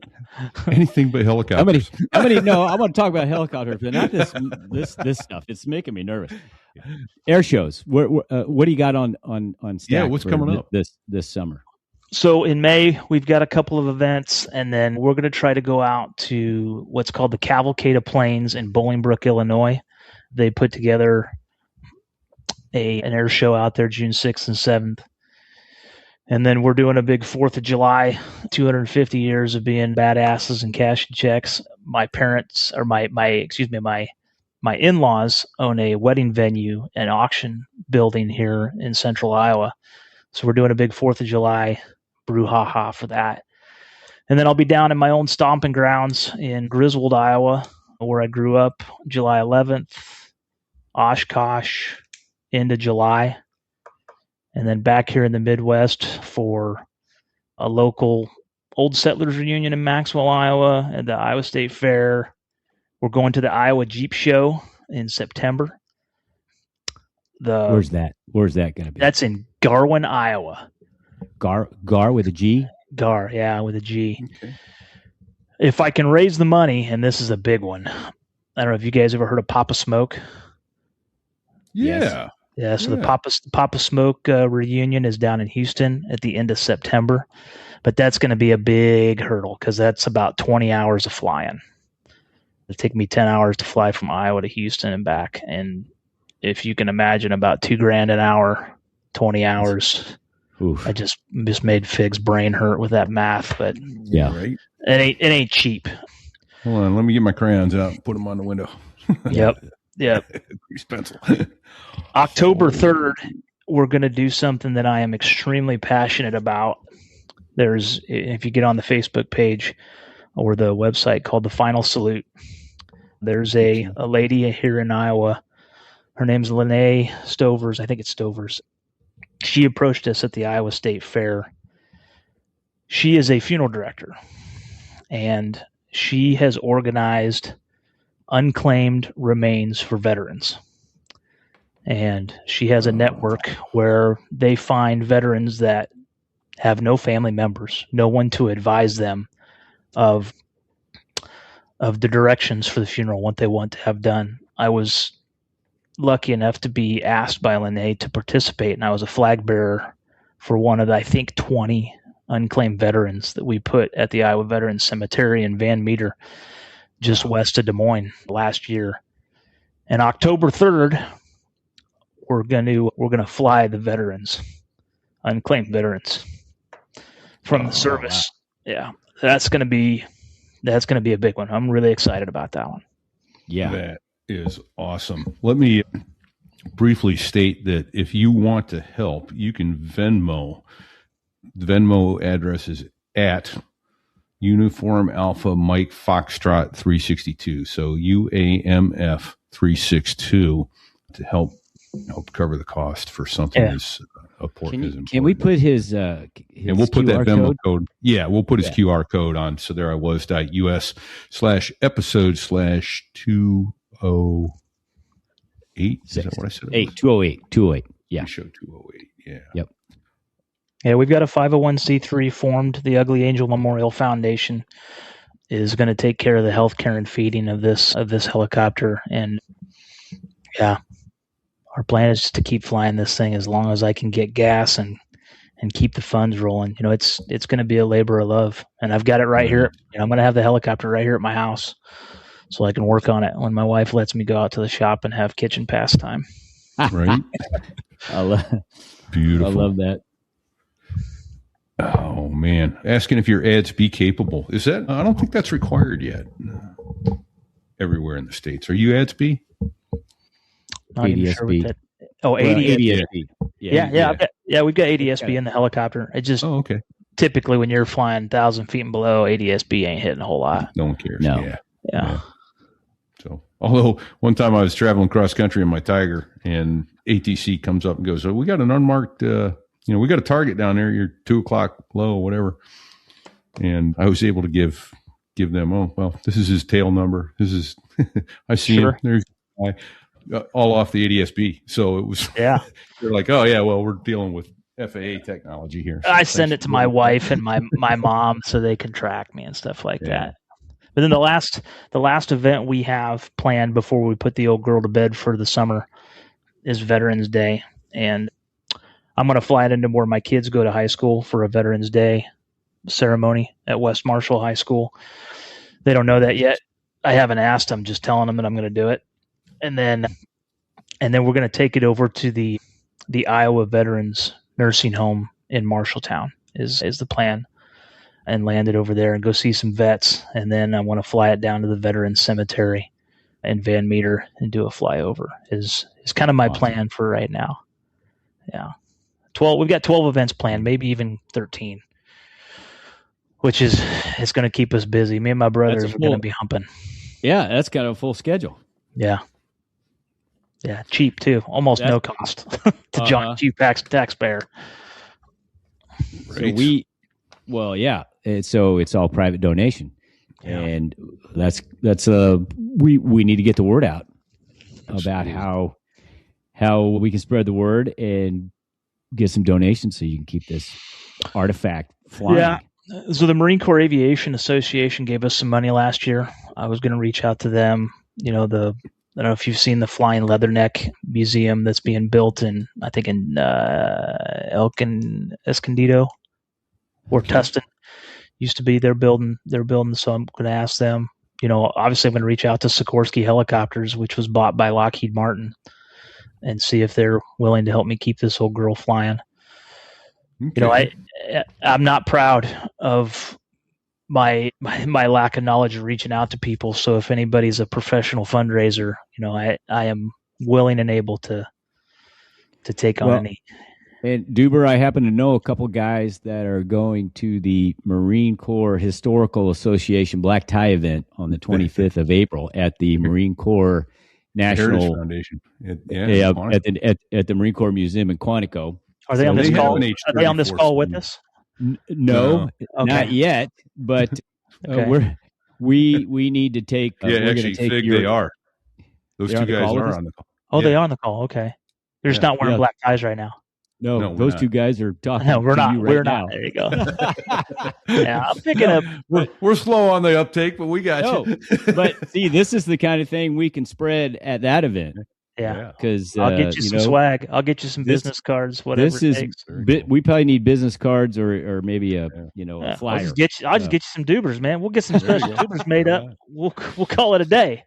Anything but helicopters. No, I want to talk about helicopters, but not this stuff. It's making me nervous. Air shows. What do you got on stack? Yeah, what's coming up this summer? So in May, we've got a couple of events, and then we're going to try to go out to what's called the Cavalcade of Planes in Bolingbrook, Illinois. They put together an air show out there June 6th and 7th. And then we're doing a big 4th of July, 250 years of being badasses and cashing checks. My parents, or my in-laws own a wedding venue and auction building here in central Iowa. So we're doing a big 4th of July brouhaha for that. And then I'll be down in my own stomping grounds in Griswold, Iowa, where I grew up, July 11th, Oshkosh, into July. And then back here in the Midwest for a local Old Settlers reunion in Maxwell, Iowa, at the Iowa State Fair. We're going to the Iowa Jeep Show in September. Where's that? Where's that going to be? That's in Garwin, Iowa. Gar with a G? Gar, yeah, with a G. Okay. If I can raise the money, and this is a big one. I don't know if you guys ever heard of Papa Smoke. Yeah. Yes. Yeah, so the Papa Smoke reunion is down in Houston at the end of September. But that's going to be a big hurdle because that's about 20 hours of flying. It'll take me 10 hours to fly from Iowa to Houston and back. And if you can imagine about $2,000 an hour, 20 hours. Oof. I just made Fig's brain hurt with that math, but yeah, right. It ain't cheap. Hold on, let me get my crayons out and put them on the window. Yep. Grease pencil. October 3rd, we're going to do something that I am extremely passionate about. If you get on the Facebook page or the website called The Final Salute, there's a lady here in Iowa Her name's Lene Stovers. I think it's Stovers. She approached us at the Iowa State Fair. She is a funeral director, and she has organized unclaimed remains for veterans. And she has a network where they find veterans that have no family members, no one to advise them of the directions for the funeral, what they want to have done. I was lucky enough to be asked by Lene to participate, and I was a flag bearer for one of the, I think, 20 unclaimed veterans that we put at the Iowa Veterans Cemetery in Van Meter, just west of Des Moines last year. And October 3rd, we're gonna fly the veterans, unclaimed veterans, from the service. Wow. Yeah, that's gonna be a big one. I'm really excited about that one. Yeah, that is awesome. Let me briefly state that if you want to help, you can Venmo. The Venmo address is at Uniform Alpha Mike Foxtrot 362. So UAMF 362 to help cover the cost for something as important. Can we put his and we'll put QR that Venmo code? Yeah, we'll put his QR code on. So there I was.us/episode/208. Is that what I said? 208. Yeah. Show 208. Yeah. Yep. Yeah, we've got a 501c3 formed. The Ugly Angel Memorial Foundation is going to take care of the health care and feeding of this helicopter. And yeah, our plan is just to keep flying this thing as long as I can get gas and keep the funds rolling. You know, it's going to be a labor of love, and I've got it right here. You know, I'm going to have the helicopter right here at my house, so I can work on it when my wife lets me go out to the shop and have kitchen pastime. Right. Beautiful. I love that. Oh man, asking if your ads be capable. Is that? I don't think that's required yet. Everywhere in the States. Are you ads B? Not even sure what that. Oh, ADSB. Yeah. We've got ADSB in the helicopter. It just typically when you're flying 1,000 feet and below, ADSB ain't hitting a whole lot. No one cares. No. Yeah. So, although one time I was traveling cross country in my Tiger, and ATC comes up and goes, "Oh, we got an unmarked. We got a target down there. You're 2 o'clock low, whatever." And I was able to give them, "Oh, well, this is his tail number. This is I see him. There's all off the ADSB." So it was, they're like, "Oh yeah, well, we're dealing with FAA technology here." So I send it to my wife and my mom so they can track me and stuff like that. But then the last event we have planned before we put the old girl to bed for the summer is Veterans Day, and I'm going to fly it into where my kids go to high school for a Veterans Day ceremony at West Marshall High School. They don't know that yet. I haven't asked them, just telling them that I'm going to do it. And then we're going to take it over to the Iowa Veterans Nursing Home in Marshalltown is the plan, and land it over there and go see some vets. And then I want to fly it down to the Veterans Cemetery in Van Meter and do a flyover is kind of my plan for right now. Yeah. We've got 12 events planned, maybe even 13, which is, it's going to keep us busy. Me and my brothers are going to be humping. Yeah, that's got a full schedule. Yeah. Yeah, cheap too. Almost no cost to John Q. taxpayer. Right. So it's all private donation. Yeah. And that's we need to get the word out about how we can spread the word and get some donations so you can keep this artifact flying. Yeah. So the Marine Corps Aviation Association gave us some money last year. I was going to reach out to them. You know, I don't know if you've seen the Flying Leatherneck Museum that's being built in Escondido or Tustin used to be. They're building. So I'm going to ask them. You know, obviously I'm going to reach out to Sikorsky Helicopters, which was bought by Lockheed Martin, and see if they're willing to help me keep this old girl flying. Okay. You know, I'm not proud of my lack of knowledge of reaching out to people. So if anybody's a professional fundraiser, you know, I am willing and able to take on any. And Doober, I happen to know a couple guys that are going to the Marine Corps Historical Association Black Tie event on the 25th of April at the Marine Corps National Foundation. at the Marine Corps Museum in Quantico. Are they on this call? Are they on this call with somewhere. us? No, not yet. But Okay. we need to take. Actually, Fig, they are. Those two guys are on the call. Oh, they are on the call. Okay. They're just not wearing black ties right now. No, those two guys are talking. No, we're not. We're not. There you go. Yeah, I'm picking up. We're slow on the uptake, but we got you. But see, this is the kind of thing we can spread at that event. Yeah, because I'll get you some swag. I'll get you some business cards. Whatever it takes. We probably need business cards or maybe a flyer. I'll just get you some Doobers, man. We'll get some special Doobers made up. We'll call it a day.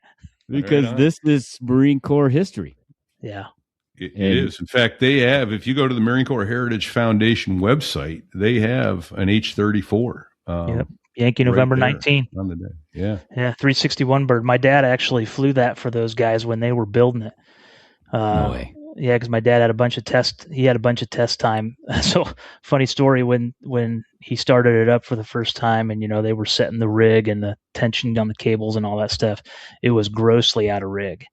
Because this is Marine Corps history. Yeah. It is. In fact, they have, if you go to the Marine Corps Heritage Foundation website, they have an H-34. Yankee November 19. On the day. Yeah. Yeah, 361 bird. My dad actually flew that for those guys when they were building it. No way. Yeah, because my dad had a bunch of test time. So funny story, when he started it up for the first time and, they were setting the rig and the tension on the cables and all that stuff, it was grossly out of rig.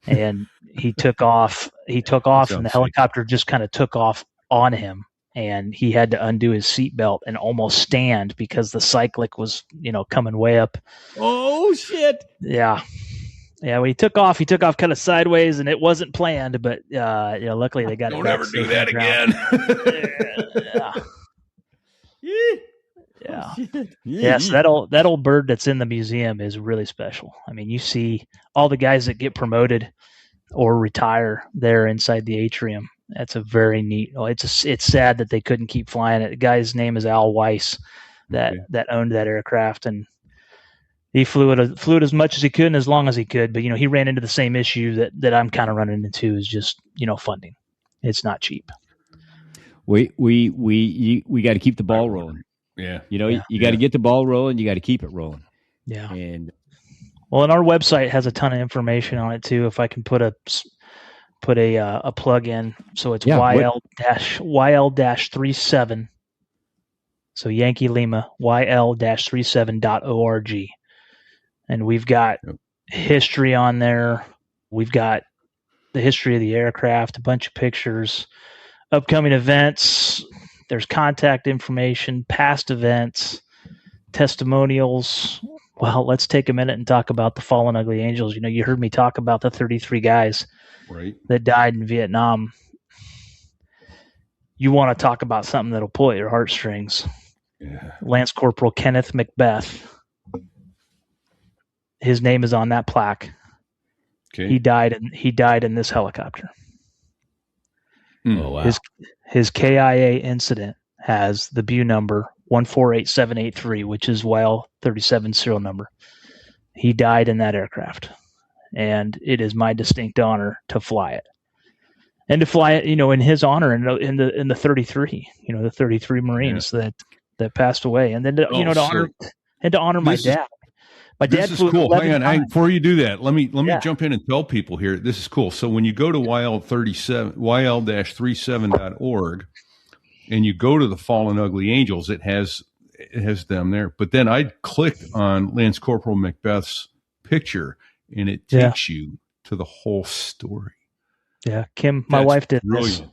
And he took off and the helicopter just kind of took off on him, and he had to undo his seatbelt and almost stand because the cyclic was, coming way up. Oh shit. Yeah. Yeah, when he took off kind of sideways, and it wasn't planned, but luckily they got it. Don't ever do that again. Yeah. So that old bird that's in the museum is really special. I mean, you see all the guys that get promoted or retire there inside the atrium. That's a very neat. It's sad that they couldn't keep flying it. The guy's name is Al Weiss, that owned that aircraft, and he flew it as much as he could and as long as he could. But he ran into the same issue that I'm kind of running into, is just funding. It's not cheap. We got to keep the ball rolling. Yeah. You got to get the ball rolling. You got to keep it rolling. Yeah. And our website has a ton of information on it too. If I can put a plug in, so it's YL-37. So Yankee Lima YL-37.org, and we've got history on there. We've got the history of the aircraft, a bunch of pictures, upcoming events. There's contact information, past events, testimonials. Well, let's take a minute and talk about the Fallen Ugly Angels. You heard me talk about the 33 guys that died in Vietnam. You want to talk about something that'll pull at your heartstrings. Yeah. Lance Corporal Kenneth Macbeth. His name is on that plaque. Okay. He died in this helicopter. Oh wow. His KIA incident has the BU number 148783, which is YL-37 serial number. He died in that aircraft, and it is my distinct honor to fly it, and to fly it, in his honor, in the 33, the 33 Marines that passed away, and then to honor my dad. My dad flew cool. Hang on, before you do that, let me jump in and tell people here. This is cool. So when you go to YL-37.org, and you go to the Fallen Ugly Angels, it has them there. But then I clicked on Lance Corporal Macbeth's picture, and it takes you to the whole story. Yeah, Kim, my wife did this.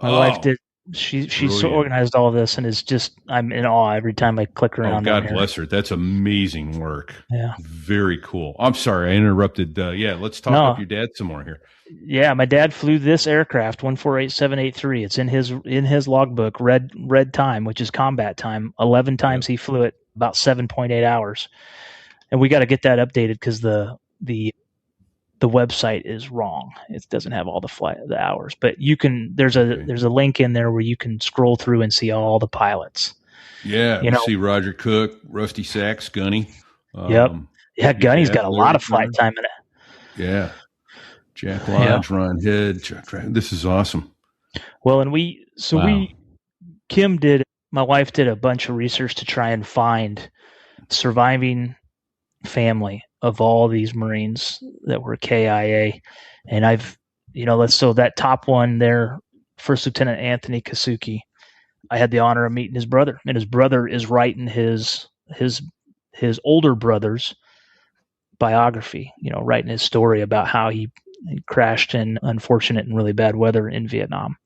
My wife did. She's organized all of this, and is just, I'm in awe every time I click around. Oh, God bless her. That's amazing work. Yeah, very cool. I'm sorry I interrupted. Let's talk about your dad some more here. Yeah, my dad flew this aircraft 148783. It's in his logbook, red time, which is combat time. 11 times he flew it, about 7.8 hours, and we got to get that updated because the website is wrong. It doesn't have all the hours, but you can. There's a link in there where you can scroll through and see all the pilots. Yeah, see Roger Cook, Rusty Sachs, Gunny. Yep. Yeah, Gunny's got a lot of flight time in it. Yeah. Jack Lodge, Ron Head. This is awesome. Well, and my wife did a bunch of research to try and find surviving family of all these Marines that were KIA. And so that top one there, First Lieutenant Anthony Kasuki, I had the honor of meeting his brother, and his brother is writing his older brother's biography, writing his story about how he crashed in unfortunate and really bad weather in Vietnam.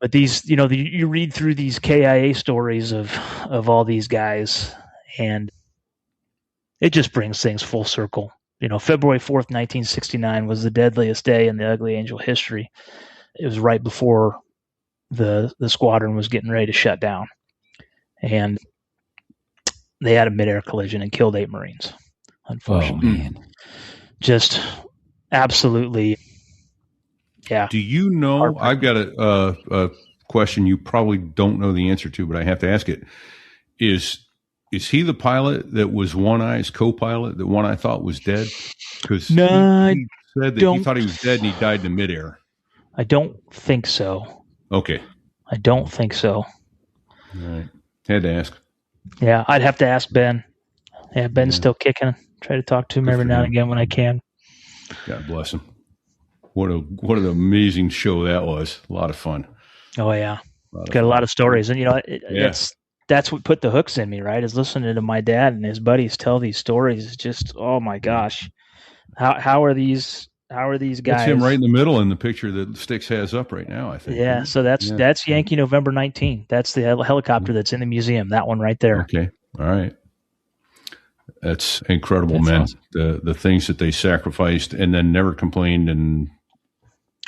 But these, you read through these KIA stories of all these guys, and it just brings things full circle. February 4th, 1969 was the deadliest day in the Ugly Angel history. It was right before the squadron was getting ready to shut down. And they had a midair collision and killed 8 Marines, unfortunately. Oh, man. Just absolutely, yeah. Do you know, I've got a question you probably don't know the answer to, but I have to ask it. Is he the pilot that was One Eye's co-pilot that One Eye thought was dead? Because no, he said that he thought he was dead and he died in midair. I don't think so. Okay. I don't think so. All right. Had to ask. Yeah, I'd have to ask Ben. Yeah, Ben's still kicking. Try to talk to him every now and again when I can. God bless him. What an amazing show that was. A lot of fun. Oh yeah, got a lot of stories, and that's what put the hooks in me. Right, is listening to my dad and his buddies tell these stories. It's just, oh my gosh, how are these guys? That's him right in the middle in the picture that Styx has up right now, I think. Yeah, so that's Yankee November 19. That's the helicopter that's in the museum. That one right there. Okay, all right. That's incredible, man. Awesome. The things that they sacrificed and then never complained, and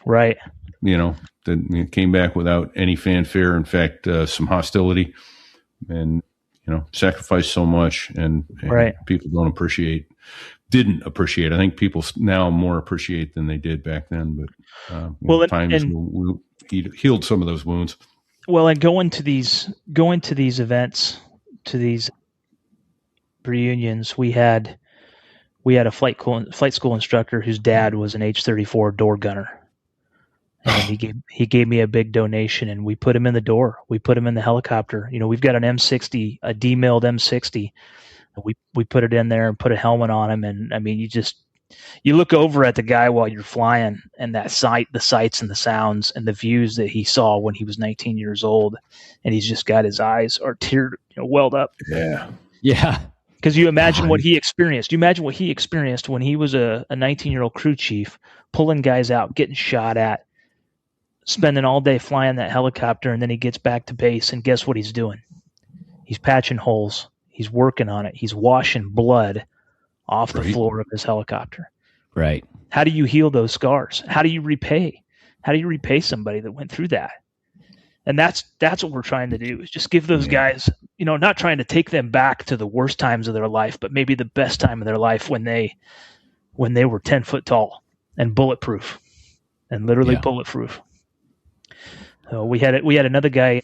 right. Then came back without any fanfare. In fact, some hostility, and sacrificed so much, and right. People didn't appreciate. I think people now more appreciate than they did back then. But times he healed some of those wounds. Well, and going to these events, to these reunions, we had a flight school instructor whose dad was an H-34 door gunner, and he gave me a big donation, and we put him in the door. We put him in the helicopter. We've got an M60, a demilled M60. We put it in there and put a helmet on him, and I mean, you look over at the guy while you're flying, and the sights and the sounds and the views that he saw when he was 19 years old, and he's just got his eyes are welled up. Yeah. Because you imagine what he experienced. You imagine what he experienced when he was a 19-year-old crew chief, pulling guys out, getting shot at, spending all day flying that helicopter, and then he gets back to base, and guess what he's doing? He's patching holes. He's working on it. He's washing blood off the floor of his helicopter. Right. How do you heal those scars? How do you repay? How do you repay somebody that went through that? And that's what we're trying to do, is just give those guys, not trying to take them back to the worst times of their life, but maybe the best time of their life when they were 10 foot tall and bulletproof, and literally bulletproof. So we had another guy.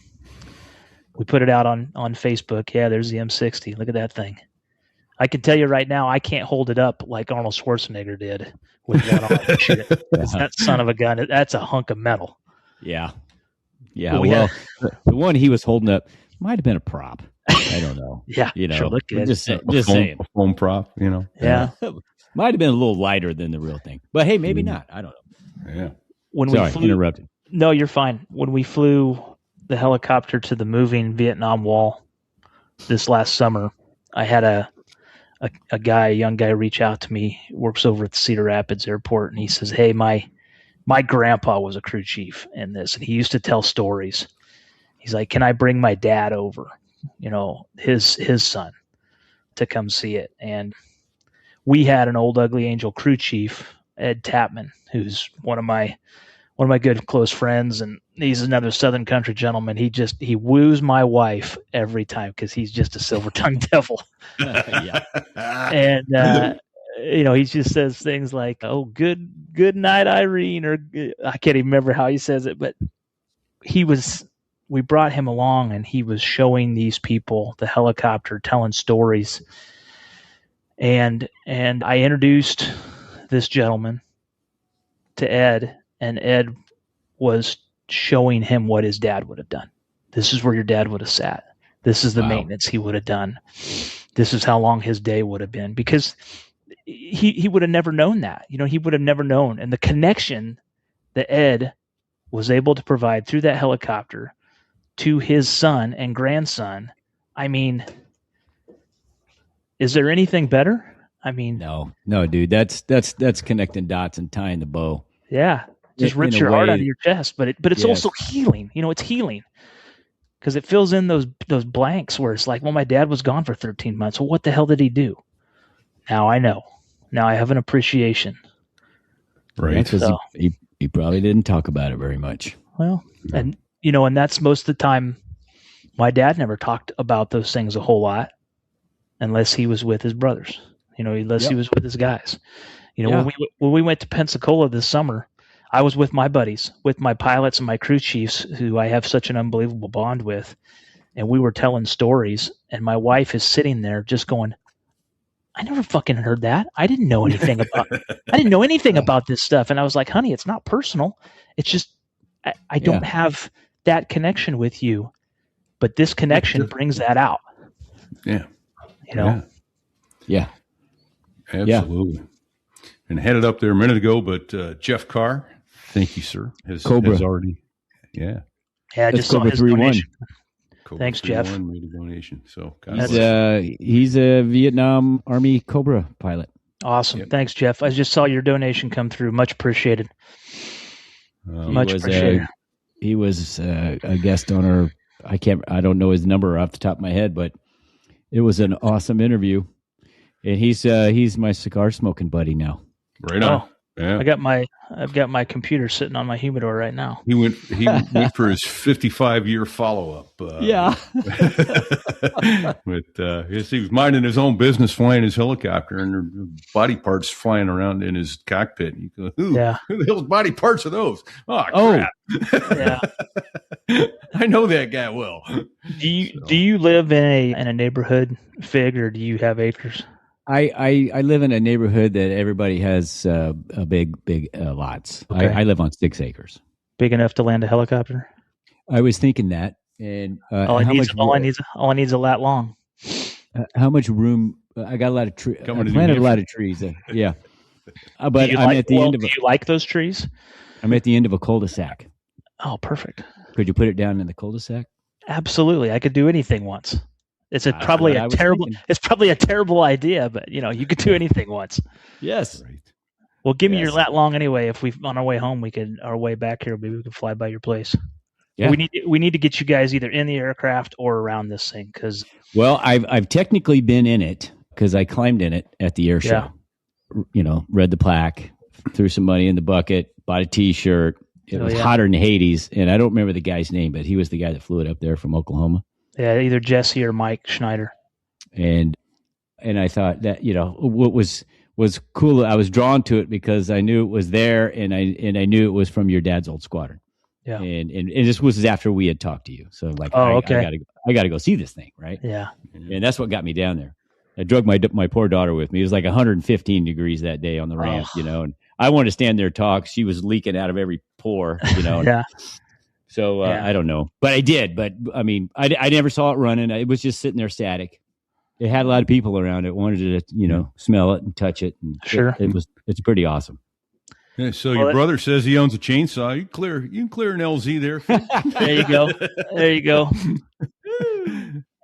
We put it out on Facebook. Yeah, there's the M60. Look at that thing. I can tell you right now, I can't hold it up like Arnold Schwarzenegger did with one arm and shoot it. That son of a gun, that's a hunk of metal. Yeah. Yeah. Well, the one he was holding up might have been a prop. I don't know. Yeah. Sure looked good. Just saying. A foam prop, Yeah. Might have been a little lighter than the real thing. But hey, maybe not. I don't know. Yeah. Sorry, interrupted. No, you're fine. When we flew the helicopter to the moving Vietnam Wall this last summer, I had a young guy reach out to me, works over at the Cedar Rapids airport, and he says, "Hey, my grandpa was a crew chief in this, and he used to tell stories. He's like, can I bring my dad over, his son, to come see it?" And we had an old Ugly Angel crew chief, Ed Tapman, who's one of my good close friends, and he's another Southern country gentleman. He woos my wife every time because he's just a silver-tongued devil. Yeah. And he just says things like, "Oh, good night, Irene," or I can't even remember how he says it, but we brought him along, and he was showing these people the helicopter, telling stories. And I introduced this gentleman to Ed, and Ed was showing him what his dad would have done. This is where your dad would have sat. This is the maintenance he would have done. This is how long his day would have been, because he would have never known that. He would have never known. And the connection that Ed was able to provide through that helicopter to his son and grandson, I mean, is there anything better? I mean, No, dude, that's connecting dots and tying the bow. yeah, just In rips a your heart way- out of your chest. But it's Yes. also healing. It's healing because it fills in those blanks where it's like, well, my dad was gone for 13 months. Well, what the hell did he do? Now I know. Now I have an appreciation. Right. Because So- he probably didn't talk about it very much. Well, and that's most of the time. My dad never talked about those things a whole lot, unless he was with his brothers. Unless he was with his guys. Yeah. When we went to Pensacola this summer, I was with my buddies, with my pilots and my crew chiefs, who I have such an unbelievable bond with, and we were telling stories. And my wife is sitting there just going, I never fucking heard that. I didn't know anything about this stuff. And I was like, honey, it's not personal. It's just, I don't have that connection with you, but this connection brings that out. Yeah. Yeah. Absolutely. And headed up there a minute ago, but Jeff Carr, thank you, sir. Has already, Yeah, I just saw Cobra his 3-1. donation. Cobra Thanks, Jeff. 3-1 made a donation. So He's a Vietnam Army Cobra pilot. Awesome. Yep. Thanks, Jeff. I just saw your donation come through. Much appreciated. Much appreciated. He was a guest on our. I don't know his number off the top of my head, but it was an awesome interview. And he's my cigar smoking buddy now. right on. Oh. Yeah. I've got my computer sitting on my humidor right now. He went for his 55-year follow-up. But he was minding his own business, flying his helicopter, and there were body parts flying around in his cockpit. And you go, who the hell's body parts are those? Oh, crap. Yeah. I know that guy well. Do you live in a neighborhood, Fig, or do you have acres? I live in a neighborhood that everybody has a big lots. Okay. I live on 6 acres. Big enough to land a helicopter? I was thinking that, and All I need is a lat long. how much room? I got a lot of trees. I planted a lot of trees. Yeah, but I'm at the end of. Do you like those trees? I'm at the end of a cul-de-sac. Oh, perfect. Could you put it down in the cul-de-sac? Absolutely. I could do anything once. It's probably a terrible idea, but you could do anything once. Yes. Right. Well, give me your lat long anyway. If we on our way home, our way back here, maybe we can fly by your place. Yeah. We need to get you guys either in the aircraft or around this thing because. Well, I've technically been in it because I climbed in it at the air show. Read the plaque, threw some money in the bucket, bought a T-shirt. It was hotter than Hades, and I don't remember the guy's name, but he was the guy that flew it up there from Oklahoma. Yeah, either Jesse or Mike Schneider. And I thought that what was cool. I was drawn to it because I knew it was there, and I knew it was from your dad's old squadron. Yeah, and this was after we had talked to you. So okay. I got to go see this thing, right? Yeah, and that's what got me down there. I drug my poor daughter with me. It was like 115 degrees that day on the ramp, and I wanted to stand there and talk. She was leaking out of every pore, yeah. So I don't know, but I did. But I mean, I never saw it running. It was just sitting there static. It had a lot of people around it. Wanted to smell it and touch it. And sure, it's pretty awesome. Yeah, so your brother says he owns a chainsaw. You can clear an LZ there. There you go.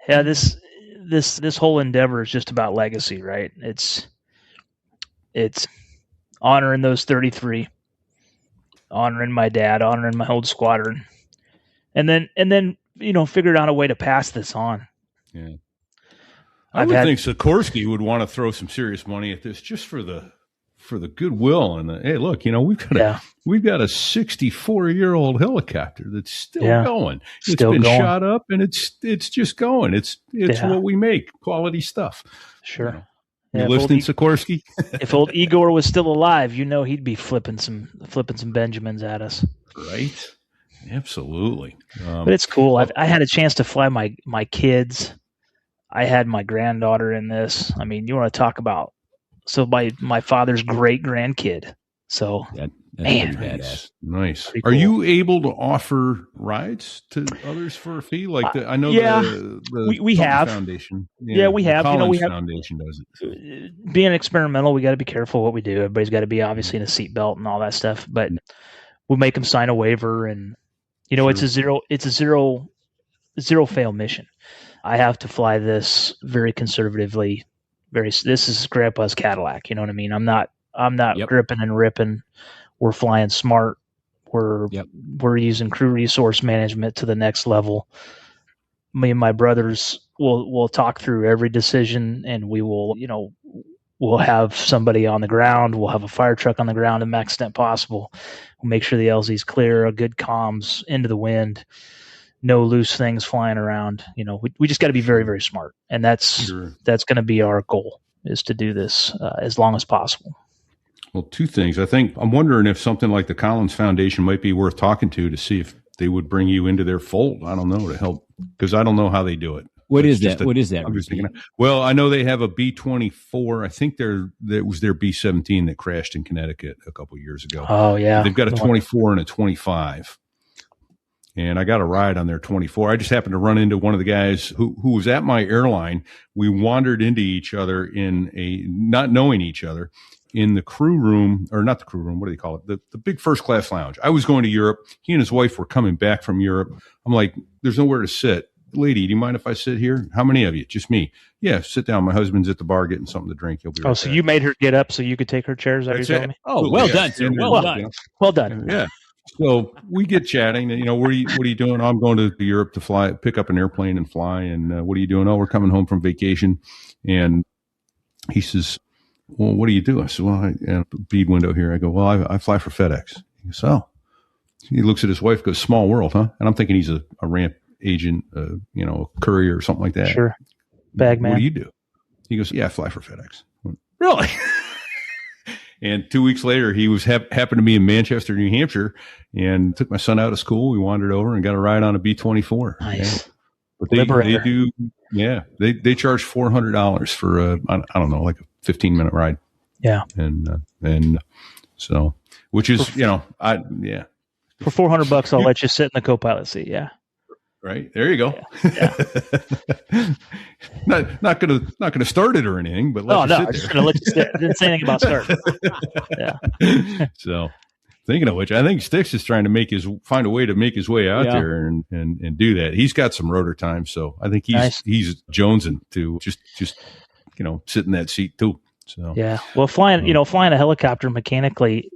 Yeah, this whole endeavor is just about legacy, right? It's honoring those 33, honoring my dad, honoring my old squadron, and then figured out a way to pass this on. Yeah, I would think Sikorsky would want to throw some serious money at this just for the goodwill and hey, look, we've got a 64-year-old helicopter that's still going. It's been shot up and it's just going. It's what we make, quality stuff. Sure. You listening, Sikorsky? If old Igor was still alive, he'd be flipping some Benjamins at us. Right. Absolutely. But it's cool. I had a chance to fly my kids. I had my granddaughter in this. I mean, you want to talk about my father's great grandkid. So that's man, pretty badass. Nice. Pretty Are cool. you able to offer rides to others for a fee? Like I know the we have Foundation. Yeah, we have. Collins we have Foundation does it. Being experimental, we got to be careful what we do. Everybody's got to be obviously in a seatbelt and all that stuff. But we'll make them sign a waiver, and it's a zero fail mission. I have to fly this very conservatively this is Grandpa's Cadillac. You know what I mean? I'm not Yep. gripping and ripping. We're flying smart. We're using crew resource management to the next level. Me and my brothers will talk through every decision, and we will, we'll have somebody on the ground. We'll have a fire truck on the ground to the max extent possible. We'll make sure the LZ's clear, a good comms into the wind, no loose things flying around. We just got to be very, very smart. And that's going to be our goal, is to do this as long as possible. Well, two things. I'm wondering if something like the Collins Foundation might be worth talking to see if they would bring you into their fold. I don't know, to help, because I don't know how they do it. What is that? What is that? I'm just thinking, well, I know they have a B-24. I think that was their B-17 that crashed in Connecticut a couple of years ago. Oh, yeah. They've got a 24 and a 25. And I got a ride on their 24. I just happened to run into one of the guys who was at my airline. We wandered into each other not knowing each other, in the crew room, or not the crew room, what do they call it? The big first class lounge. I was going to Europe. He and his wife were coming back from Europe. I'm like, there's nowhere to sit. Lady, do you mind if I sit here? How many of you? Just me. Yeah, sit down. My husband's at the bar getting something to drink. He'll be right so back. you made her get up so you could take her chairs? Are you telling me? Oh, well done, sir. Well done. Well done. Yeah. So we get chatting, and what are you doing? I'm going to Europe to pick up an airplane and fly. And what are you doing? Oh, we're coming home from vacation. And he says, well, what do you do? I said, well, bead window here. I go, well, I fly for FedEx. He goes, oh. He looks at his wife, goes, small world, huh? And I'm thinking he's a ramp agent, a courier or something like that. Sure. Bag man. What do you do? He goes, yeah, I fly for FedEx. Really? And 2 weeks later, he was happened to be in Manchester, New Hampshire, and took my son out of school. We wandered over and got a ride on a B-24. Nice. Yeah. But they do, yeah. They charge $400 for I don't know, like a 15-minute ride. Yeah. And so, which is, For $400, I'll let you sit in the co-pilot seat. Yeah. Right. There you go. Yeah. not gonna start it or anything, but I'm just gonna let you sit. I didn't say anything about starting. Yeah. So, thinking of which, I think Styx is trying to find a way to make his way out there and do that. He's got some rotor time, so I think he's jonesing to just sit in that seat too. So yeah, well, flying a helicopter mechanically,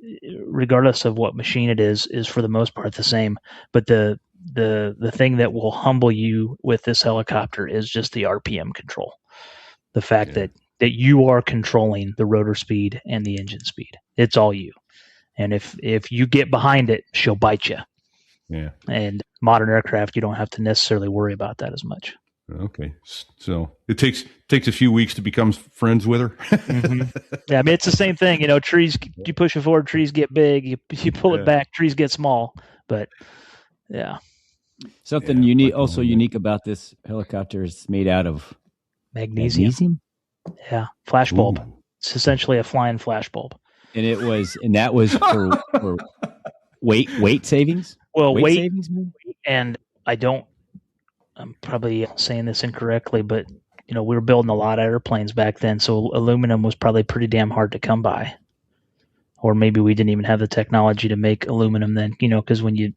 regardless of what machine it is for the most part the same. But the thing that will humble you with this helicopter is just the RPM control. The fact that you are controlling the rotor speed and the engine speed. It's all you. And if you get behind it, she'll bite you. Yeah. And modern aircraft, you don't have to necessarily worry about that as much. Okay. So it takes a few weeks to become friends with her. Mm-hmm. Yeah, I mean, it's the same thing. Trees, you push it forward, trees get big. You pull it back, trees get small. But yeah. Something unique about this helicopter is it's made out of magnesium? Yeah, flash bulb. Ooh. It's essentially a flying flash bulb. And that was for weight savings? Well, weight savings, and I'm probably saying this incorrectly, but we were building a lot of airplanes back then, so aluminum was probably pretty damn hard to come by. Or maybe we didn't even have the technology to make aluminum then, because when you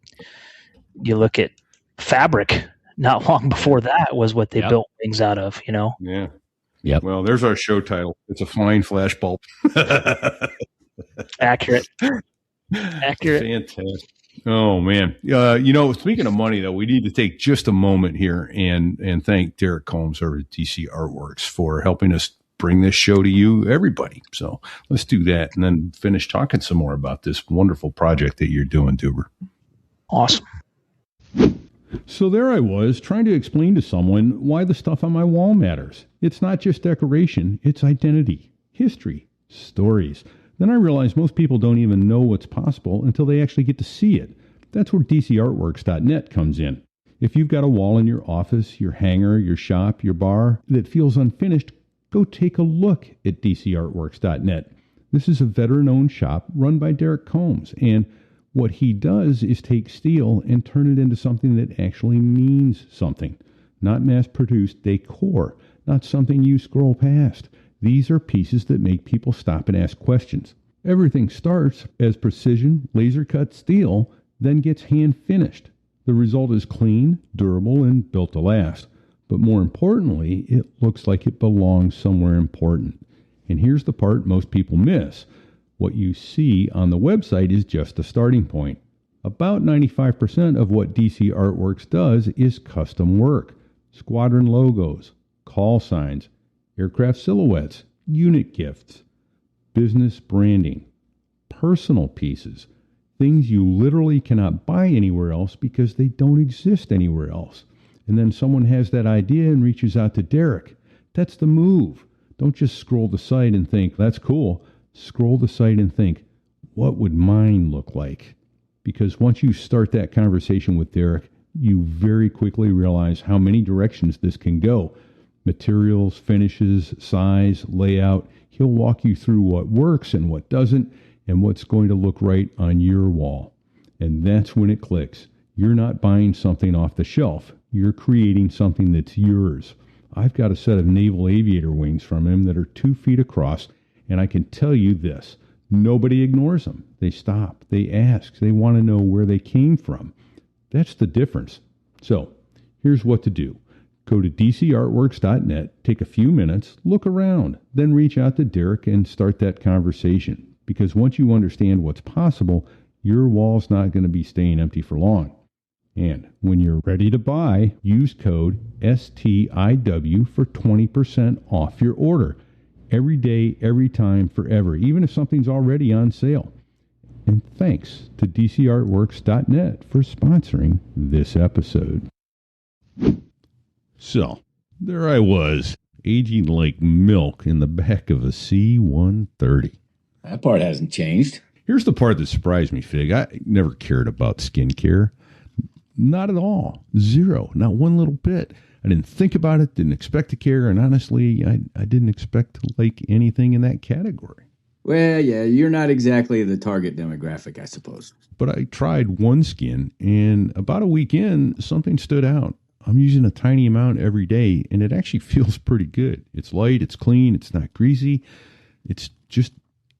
look at fabric, not long before that was what they built things out of, Yeah. Yep. Well, there's our show title. It's a flying flash bulb. Accurate. Fantastic. Oh man. Speaking of money though, we need to take just a moment here and thank Derek Combs over at DC Artworks for helping us bring this show to you, everybody. So let's do that and then finish talking some more about this wonderful project that you're doing, Doober. Awesome. So there I was trying to explain to someone why the stuff on my wall matters. It's not just decoration, it's identity, history, stories. Then I realized most people don't even know what's possible until they actually get to see it. That's where DCArtworks.net comes in. If you've got a wall in your office, your hangar, your shop, your bar that feels unfinished, go take a look at DCArtworks.net. This is a veteran-owned shop run by Derek Combs, and what he does is take steel and turn it into something that actually means something. Not mass-produced decor, not something you scroll past. These are pieces that make people stop and ask questions. Everything starts as precision, laser-cut steel, then gets hand-finished. The result is clean, durable, and built to last. But more importantly, it looks like it belongs somewhere important. And here's the part most people miss. What you see on the website is just a starting point. About 95% of what DC Artworks does is custom work. Squadron logos, call signs, aircraft silhouettes, unit gifts, business branding, personal pieces, things you literally cannot buy anywhere else because they don't exist anywhere else. And then someone has that idea and reaches out to Derek. That's the move. Don't just scroll the site and think, that's cool. Scroll the site and think, what would mine look like? Because once you start that conversation with Derek, you very quickly realize how many directions this can go. Materials, finishes, size, layout. He'll walk you through what works and what doesn't, and what's going to look right on your wall. And that's when it clicks. You're not buying something off the shelf. You're creating something that's yours. I've got a set of naval aviator wings from him that are 2 feet across, and I can tell you this. Nobody ignores them. They stop. They ask. They want to know where they came from. That's the difference. So here's what to do. Go to dcartworks.net, take a few minutes, look around, then reach out to Derek and start that conversation. Because once you understand what's possible, your wall's not going to be staying empty for long. And when you're ready to buy, use code STIW for 20% off your order. Every day, every time, forever, even if something's already on sale. And thanks to dcartworks.net for sponsoring this episode. So, there I was, aging like milk in the back of a C-130. That part hasn't changed. Here's the part that surprised me, Fig. I never cared about skincare. Not at all. Zero. Not one little bit. I didn't think about it, didn't expect to care, and honestly, I didn't expect to like anything in that category. Well, yeah, you're not exactly the target demographic, I suppose. But I tried OneSkin, and about a week in, something stood out. I'm using a tiny amount every day, and it actually feels pretty good. It's light, it's clean, it's not greasy. It's just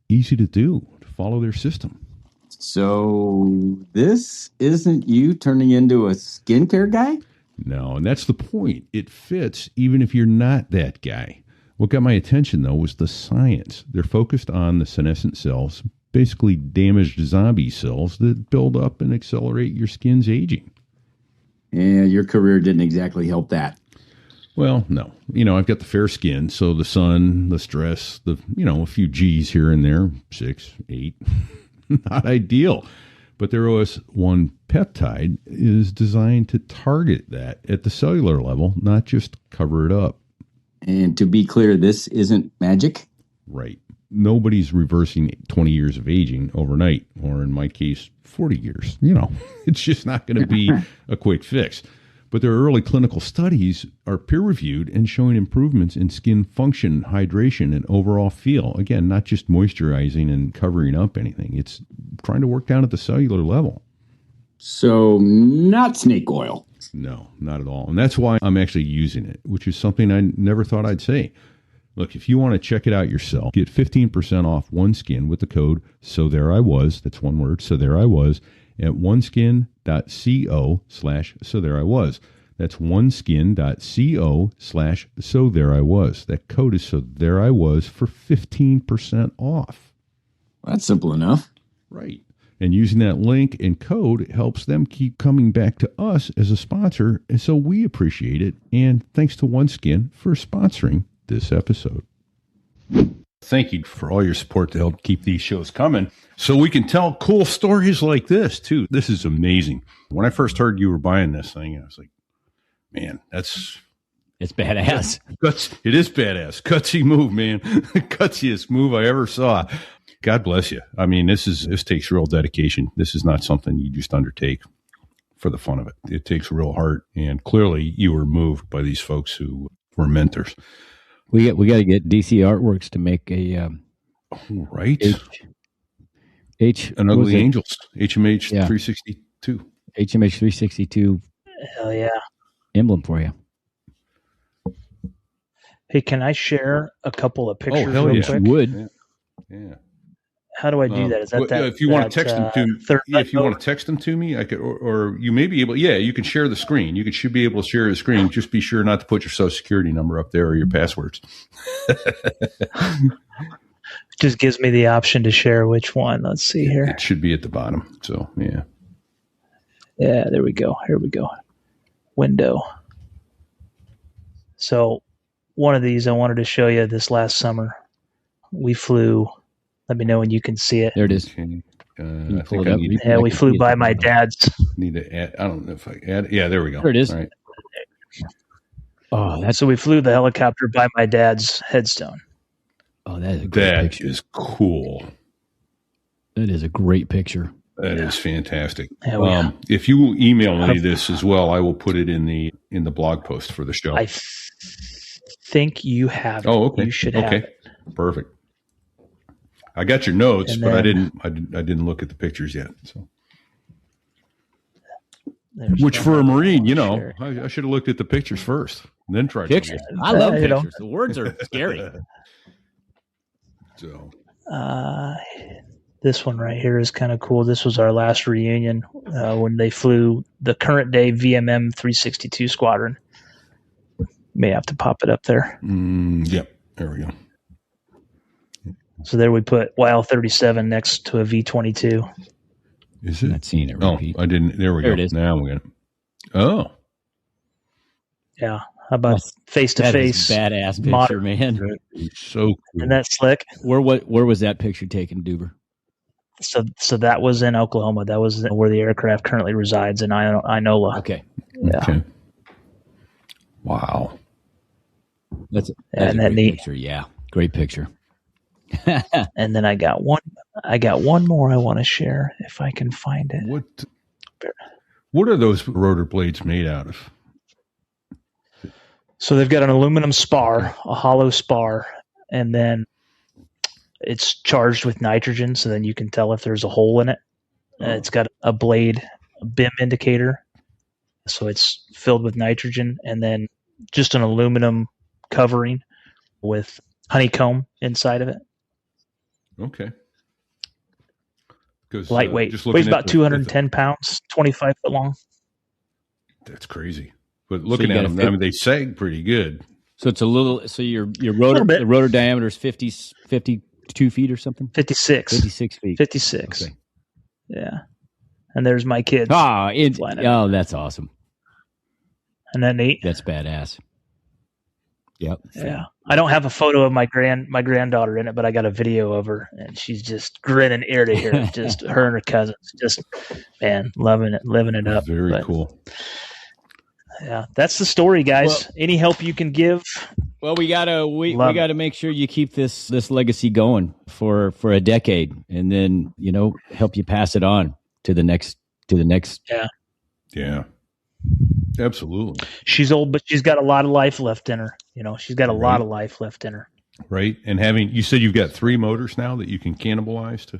easy to do, to follow their system. So this isn't you turning into a skincare guy? No, and that's the point. It fits even if you're not that guy. What got my attention, though, was the science. They're focused on the senescent cells, basically damaged zombie cells that build up and accelerate your skin's aging. Yeah, your career didn't exactly help that. Well, no. I've got the fair skin, so the sun, the stress, a few G's here and there, 6, 8, not ideal. But their OS1 peptide is designed to target that at the cellular level, not just cover it up. And to be clear, this isn't magic? Right. Nobody's reversing 20 years of aging overnight, or in my case, 40 years. It's just not going to be a quick fix. But their early clinical studies are peer-reviewed and showing improvements in skin function, hydration, and overall feel. Again, not just moisturizing and covering up anything. It's trying to work down at the cellular level. So not snake oil. No, not at all. And that's why I'm actually using it, which is something I never thought I'd say. Look, if you want to check it out yourself, get 15% off OneSkin with the code So There I Was. That's one word, So There I Was, at oneskin.co/So There I Was. That's oneskin.co/So There I Was. That code is So There I Was for 15% off. Well, that's simple enough. Right. And using that link and code helps them keep coming back to us as a sponsor, and so we appreciate it. And thanks to OneSkin for sponsoring this episode. Thank you for all your support to help keep these shows coming so we can tell cool stories like this, too. This is amazing. When I first heard you were buying this thing, I was like, man, it's badass. It is badass. Gutsy move, man. Gutsiest move I ever saw. God bless you. I mean, this takes real dedication. This is not something you just undertake for the fun of it. It takes real heart, and clearly you were moved by these folks who were mentors. We got to get DC Artworks to make a right An Ugly Angels HMH 362 HMH 362. Hell yeah! Emblem for you. Hey, can I share a couple of pictures hell real yeah. quick? Would. Yeah. How do I do that? Is that that? If you want to text them to third if you button want to text them to me, I could, or you may be able. Yeah, you can share the screen. Should be able to share the screen. Just be sure not to put your social security number up there or your passwords. just gives me the option to share which one. Let's see here. It should be at the bottom. So yeah. Yeah, there we go. Here we go. Window. So one of these I wanted to show you this last summer. We flew. Let me know when you can see it. There it is. Okay. you I pull think it I up? need, Yeah, we flew by my dad's. need to add. I don't know if I add. Yeah, there we go. There it is. All right. Oh, So we flew the helicopter by my dad's headstone. that is a great That picture. is cool. That is a great picture. That is fantastic. Yeah, if you email me this as well, I will put it in the blog post for the show. I think you have it. Oh, okay. You should have it. Perfect. I got your notes, And but I then- didn't look at the pictures yet. So, There's which one for a more Marine, I wanna share. I should have looked at the pictures first, and then tried Pictures. to. I love you know. pictures. The words are scary. So, This one right here is kind of cool. This was our last reunion when they flew the current day VMM 362 squadron. May have to pop it up there. yep. There we go. So there we put YL-37 next to a V-22. Is I'm it? not seeing it Oh, repeat. I didn't. There we There go. it is. Now we got it. Oh, Yeah. How about face to That is face? a badass picture, modern- man. that is so cool. Isn't that slick? Where was that picture taken, Doober? So that was in Oklahoma. That was where the aircraft currently resides in Inola. Okay. Yeah. Okay. Wow. That's a Isn't that great neat? picture. Yeah. Great picture. And then I got one more I want to share if I can find it. What are those rotor blades made out of? So they've got an aluminum spar, a hollow spar, and then it's charged with nitrogen, so then you can tell if there's a hole in it. It's got a blade, a BIM indicator, so it's filled with nitrogen, and then just an aluminum covering with honeycomb inside of it. Okay. Because Lightweight. just looking Weighs at about 210 pounds, 25 foot long. That's crazy. But looking you at gotta them, I mean, they sag pretty good. So it's a little. So your Little rotor, bit. the rotor diameter is 52 feet or something. 56. 56 feet. 56. Okay. Yeah. And there's my kids. Flying it. Oh, that's awesome. Isn't that neat? That's badass. Yep. Yeah. I don't have a photo of my granddaughter in it, but I got a video of her, and she's just grinning ear to ear. Just her and her cousins, just man, loving it, living it up. Very But, cool. Yeah, that's the story, guys. Well- Any help you can give? Well, we Love gotta make sure you keep this legacy going for a decade, and then help you pass it on to the next. Yeah. Absolutely. She's old, but she's got a lot of life left in her. She's got a lot Right. of life left in her. Right. And you said you've got 3 motors now that you can cannibalize to.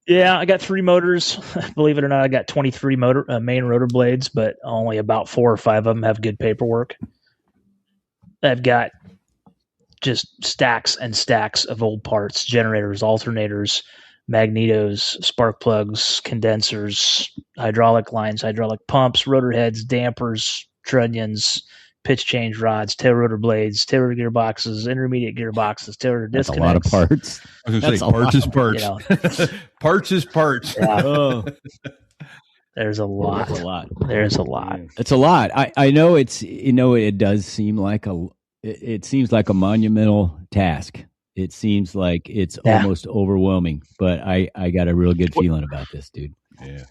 Yeah, I got 3 motors. Believe it or not, I got 23 main rotor blades, but only about 4 or 5 of them have good paperwork. I've got just stacks and stacks of old parts, generators, alternators, magnetos, spark plugs, condensers, hydraulic lines, hydraulic pumps, rotor heads, dampers, trunnions, pitch change rods, tail rotor blades, tail rotor gearboxes, intermediate gearboxes, tail rotor That's disconnects. a lot of parts. I was going to That's say a parts is lot, parts. Parts is parts. Yeah, Oh, there's a lot. that's a lot. There's a lot. It's a lot. I know it's it does seem like it seems like a monumental task. It seems like it's Yeah. almost overwhelming, but I got a real good feeling about this, dude. Yeah.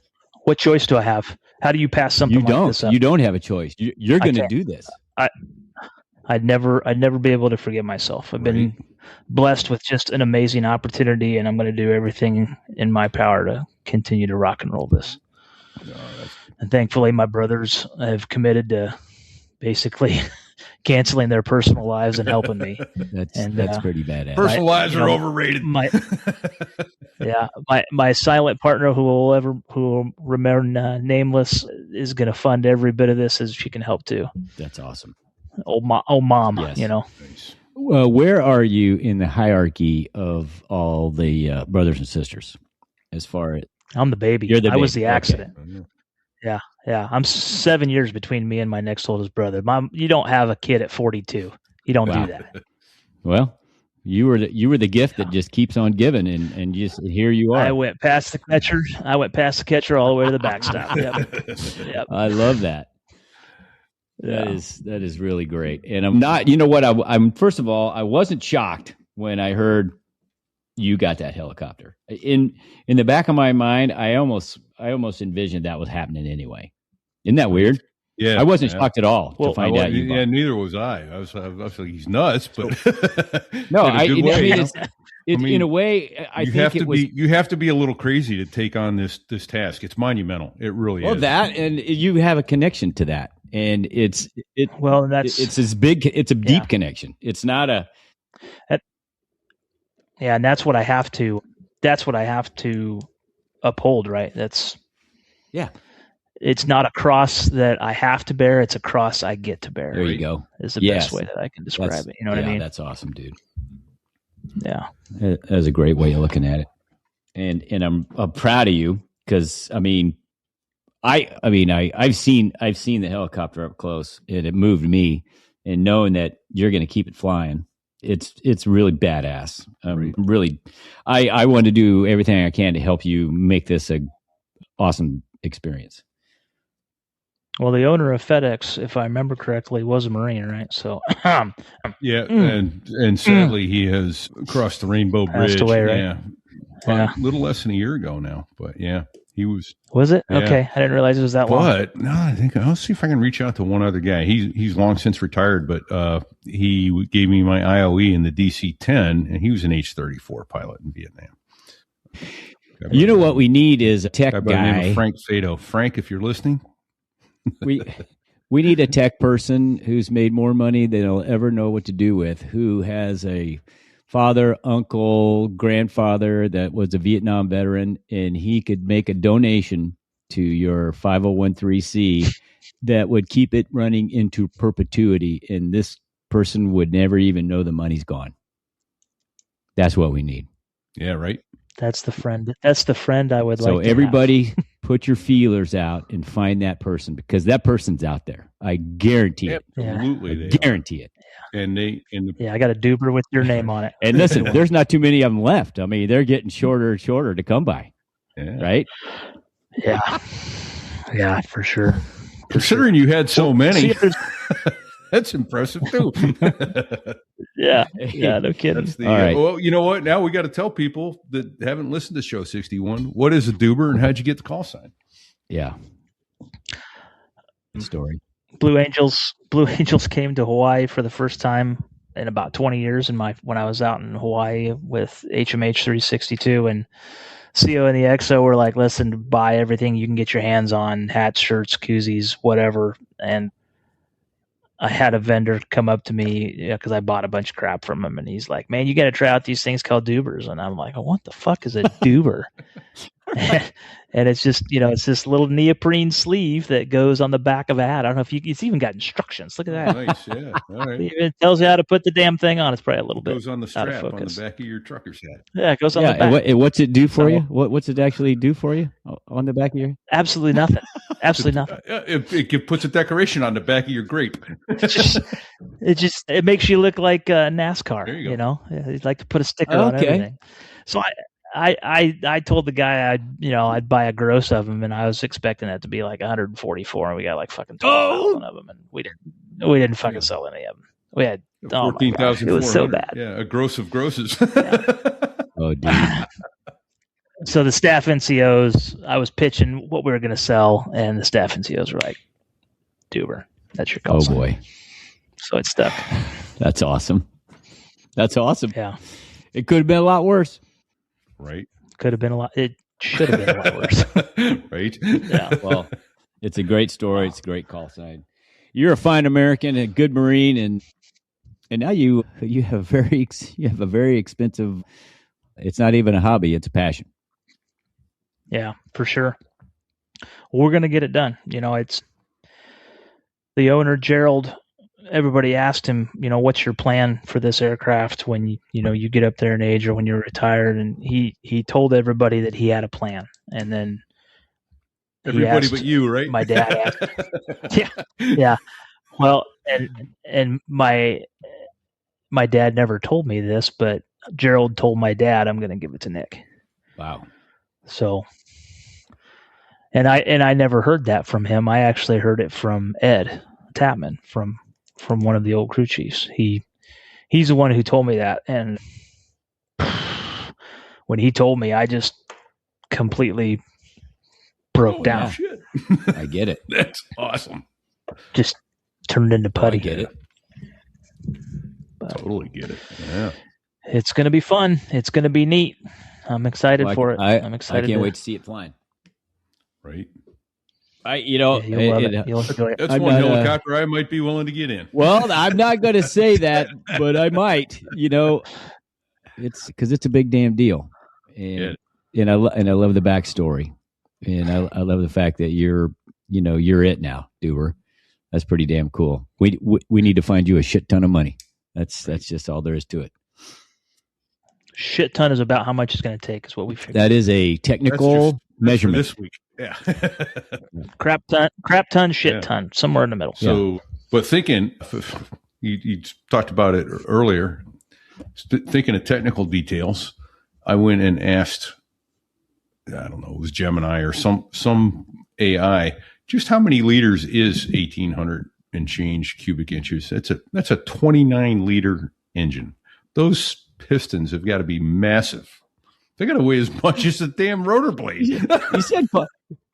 What choice do I have? How do you pass something You like don't. this up? You don't have a choice. You're I going to can't. do this. I'd never be able to forgive myself. I've been blessed with just an amazing opportunity, and I'm going to do everything in my power to continue to rock and roll this. And thankfully, my brothers have committed to basically canceling their personal lives and helping me. That's pretty badass. Personal lives you are know, overrated. My silent partner, who will remain nameless, is going to fund every bit of this as she can help too. That's awesome. Mom, Yes. Nice. Where are you in the hierarchy of all the brothers and sisters? As far as I'm the baby. You're the I was baby. the Okay. accident. Yeah. I'm 7 years between me and my next oldest brother. You don't have a kid at 42. You don't Wow. do that. Well, you were the gift that just keeps on giving, and just here you are. I went past the catcher. All the way to the backstop. Yep. I love that. That is really great. And I'm not. You know what? I'm first of all, I wasn't shocked when I heard you got that helicopter. In the back of my mind, I almost envisioned that was happening anyway. Isn't that weird? Yeah, I wasn't shocked at all to find out. Yeah, neither was I. I was like, he's nuts, but no, in a way, I think you have to be a little crazy to take on this task. It's monumental. It really is. Well, that, and you have a connection to that, and it's this big. It's a deep connection. It's not a. Yeah, and that's what I have to. That's what I have to uphold. Right. That's. Yeah. It's not a cross that I have to bear. It's a cross I get to bear. There you go. Is the best way that I can describe it. You know what I mean? That's awesome, dude. Yeah. That's a great way of looking at it. And I'm proud of you because I've seen the helicopter up close and it moved me, and knowing that you're going to keep it flying, it's really badass. Really, I want to do everything I can to help you make this a awesome experience. Well, the owner of FedEx, if I remember correctly, was a Marine, right? So, yeah, and sadly, he has crossed the Rainbow Bridge. Passed away, right? Yeah, a little less than a year ago now, but yeah, he was. Was it? Yeah. Okay, I didn't realize it was that long. But no, I'll see if I can reach out to one other guy. He's long since retired, but he gave me my IOE in the DC-10, and he was an H-34 pilot in Vietnam. You know what we need is a tech by the name guy. of Frank Fado. Frank, if you're listening. we need a tech person who's made more money than he'll ever know what to do with, who has a father, uncle, grandfather that was a Vietnam veteran, and he could make a donation to your 501(c) that would keep it running into perpetuity, and this person would never even know the money's gone. That's what we need. Yeah, right. That's the friend. That's the friend I would like. So everybody, put your feelers out and find that person, because that person's out there. I guarantee it. Absolutely, I guarantee it. And I got a Doober with your name on it. And listen, there's not too many of them left. I mean, they're getting shorter and shorter to come by. Yeah. Right? Yeah, for sure. Considering you had so many, that's impressive too. Yeah, no kidding. All right. Well, you know what? Now we got to tell people that haven't listened to Show 61, what is a Doober and how'd you get the call sign? Yeah. Good story. Blue Angels came to Hawaii for the first time in about 20 years when I was out in Hawaii with HMH 362, and CO and the XO were like, listen, buy everything you can get your hands on, hats, shirts, koozies, whatever. And I had a vendor come up to me because I bought a bunch of crap from him, and he's like, man, you got to try out these things called Doobers. And I'm like, oh, what the fuck is a Doober? And it's just, it's this little neoprene sleeve that goes on the back of a hat. I don't know if it's even got instructions. Look at that. Nice, yeah. All right. It tells you how to put the damn thing on. It's probably a little bit. It goes on the strap on the back of your trucker's hat. Yeah, it goes on the back. What's it do for you? What's it actually do for you on the back of your? Absolutely nothing. Absolutely nothing. It puts a decoration on the back of your grape. It makes you look like NASCAR. There you go. You know, you'd like to put a sticker on everything. So I told the guy I'd buy a gross of them, and I was expecting that to be like 144, and we got like fucking 12,000 of them, and we didn't fucking sell any of them. We had 14,000. It was so bad. Yeah, a gross of grosses. Oh, dude. So the staff NCOs, I was pitching what we were going to sell, and the staff NCOs were like, "Doober, that's your call sign." Boy. So it stuck. That's awesome. That's awesome. Yeah. It could have been a lot worse. Right. Could have been a lot. It should have been a lot worse. Right. Yeah. Well, it's a great story. It's a great call sign. You're a fine American, a good Marine, and now you have a very expensive. It's not even a hobby; it's a passion. Yeah, for sure. We're going to get it done. It's the owner, Gerald, everybody asked him, what's your plan for this aircraft when you get up there in age or when you're retired, and he told everybody that he had a plan, and then everybody but you, right? My dad asked, yeah. Well, and my dad never told me this, but Gerald told my dad, I'm going to give it to Nick. Wow. So, and I never heard that from him. I actually heard it from Ed Tapman from one of the old crew chiefs. He's the one who told me that, and when he told me, I just completely broke down. Shit. I get it. That's awesome. Just turned into putty. I get it. Totally get it. Yeah. It's going to be fun. It's going to be neat. I'm excited for it. I'm excited. I can't wait to see it flying. Right. You'll love it. You'll enjoy it. That's one helicopter I might be willing to get in. Well, I'm not going to say that, but I might. It's because it's a big damn deal, and I love the backstory, and I love the fact that you're it now, Doober. That's pretty damn cool. We need to find you a shit ton of money. That's just all there is to it. Shit ton is about how much it's going to take, is what we figured. That is a technical measurement this week. Yeah. crap ton, shit ton, somewhere in the middle. So, but thinking, you talked about it earlier, thinking of technical details, I went and asked, I don't know, it was Gemini or some AI, just how many liters is 1,800 and change cubic inches? That's a 29 liter engine. Those pistons have got to be massive. They got to weigh as much as a damn rotor blade. You said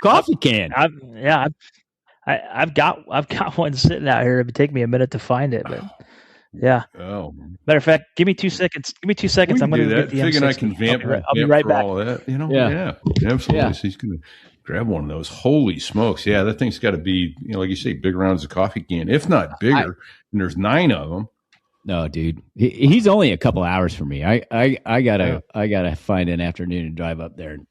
coffee can. I've got one sitting out here. It would take me a minute to find it, but yeah. Oh, matter of fact, give me 2 seconds. I'm going to get the M60. I can vamp. I'll be right back. All of that, Yeah, absolutely. Yeah. So he's going to grab one of those. Holy smokes! Yeah, that thing's got to be, like you say, big around as a coffee can, if not bigger. And there's 9 of them. No, dude, he's only a couple hours from me. I gotta find an afternoon and drive up there and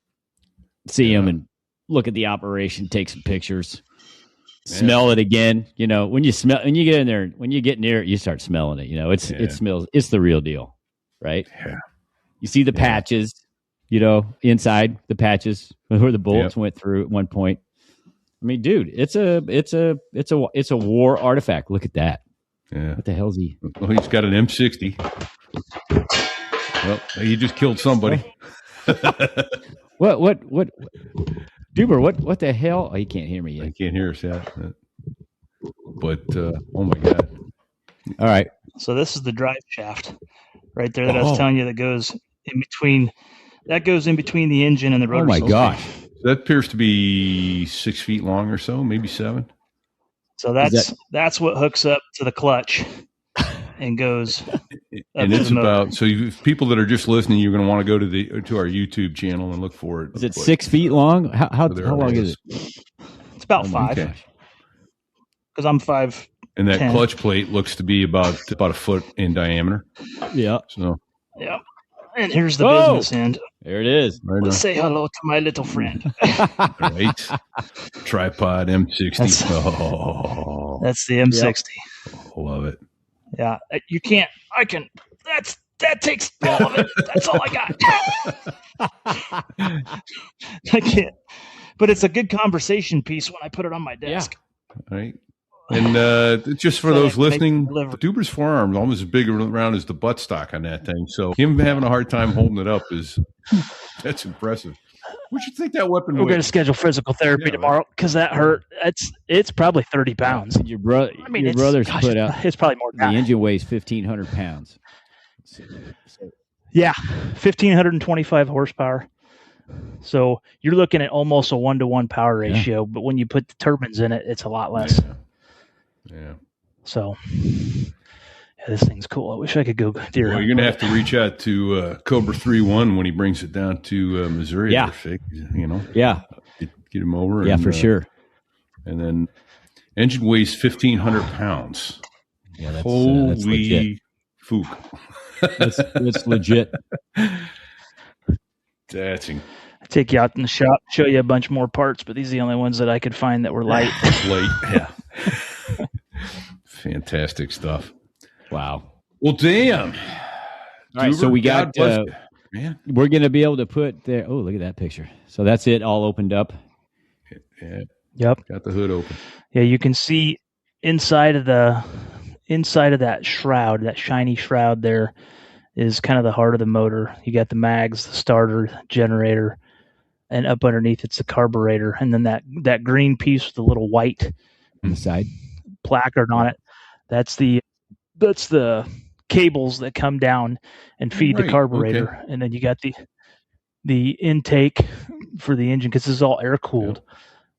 see him and look at the operation, take some pictures, smell it again. When you get in there, when you get near it, you start smelling it. It smells. It's the real deal, right? Yeah. You see the patches, inside the patches where the bullets went through at one point. I mean, dude, it's a war artifact. Look at that. Yeah. What the hell's he? Well, he's got an M60. Well, he just killed somebody. What? Doober, what the hell? Oh, he can't hear me yet. He can't hear us yet. But, oh my God. All right. So this is the drive shaft right there that I was telling you that goes in between. That goes in between the engine and the rotor. Oh my gosh. That appears to be 6 feet long or so, maybe 7. So that's what hooks up to the clutch and goes. And it's about, so people that are just listening, you're going to want to go to our YouTube channel and look for it. Is it 6 feet long? How long is it? It's about 5. Because I'm 5. And that clutch plate looks to be about a foot in diameter. Yeah. So. Yeah. And here's the business end. There it is. Right. Let's say hello to my little friend. Right. Tripod M60. That's the M60. Yep. Love it. Yeah. You can't. I can. That takes all of it. That's all I got. I can't. But it's a good conversation piece when I put it on my desk. Yeah. Right. And just for those listening, Doober's forearm almost as big around as the buttstock on that thing. So him having a hard time holding it up that's impressive. What you think that weapon? We're going to schedule physical therapy tomorrow because that hurt. It's probably 30 pounds. Your brother's put out. It's probably more. The engine weighs 1,500 pounds. Yeah, 1,525 horsepower. So you're looking at almost a 1-to-1 power ratio, but when you put the turbines in it, it's a lot less. Yeah. So this thing's cool. I wish I could go deer. Well, you're going to have to reach out to Cobra 3-1 when he brings it down to Missouri. Yeah. Yeah. Get him over. Yeah, for sure. And then engine weighs 1,500 pounds. Yeah, that's holy fook. That's legit. I take you out in the shop, show you a bunch more parts, but these are the only ones that I could find that were light. Light, yeah. Fantastic stuff. Wow. Well, damn. All right, so we got. Man. We're going to be able to put there. Oh, look at that picture. So that's it, all opened up. Yeah. Yep. Got the hood open. Yeah, you can see inside of that shroud, that shiny shroud there, is kind of the heart of the motor. You got the mags, the starter, generator, and up underneath it's the carburetor, and then that green piece with the little white on the side placard on it. That's the cables that come down and feed the carburetor, and then you got the intake for the engine, because this is all air cooled.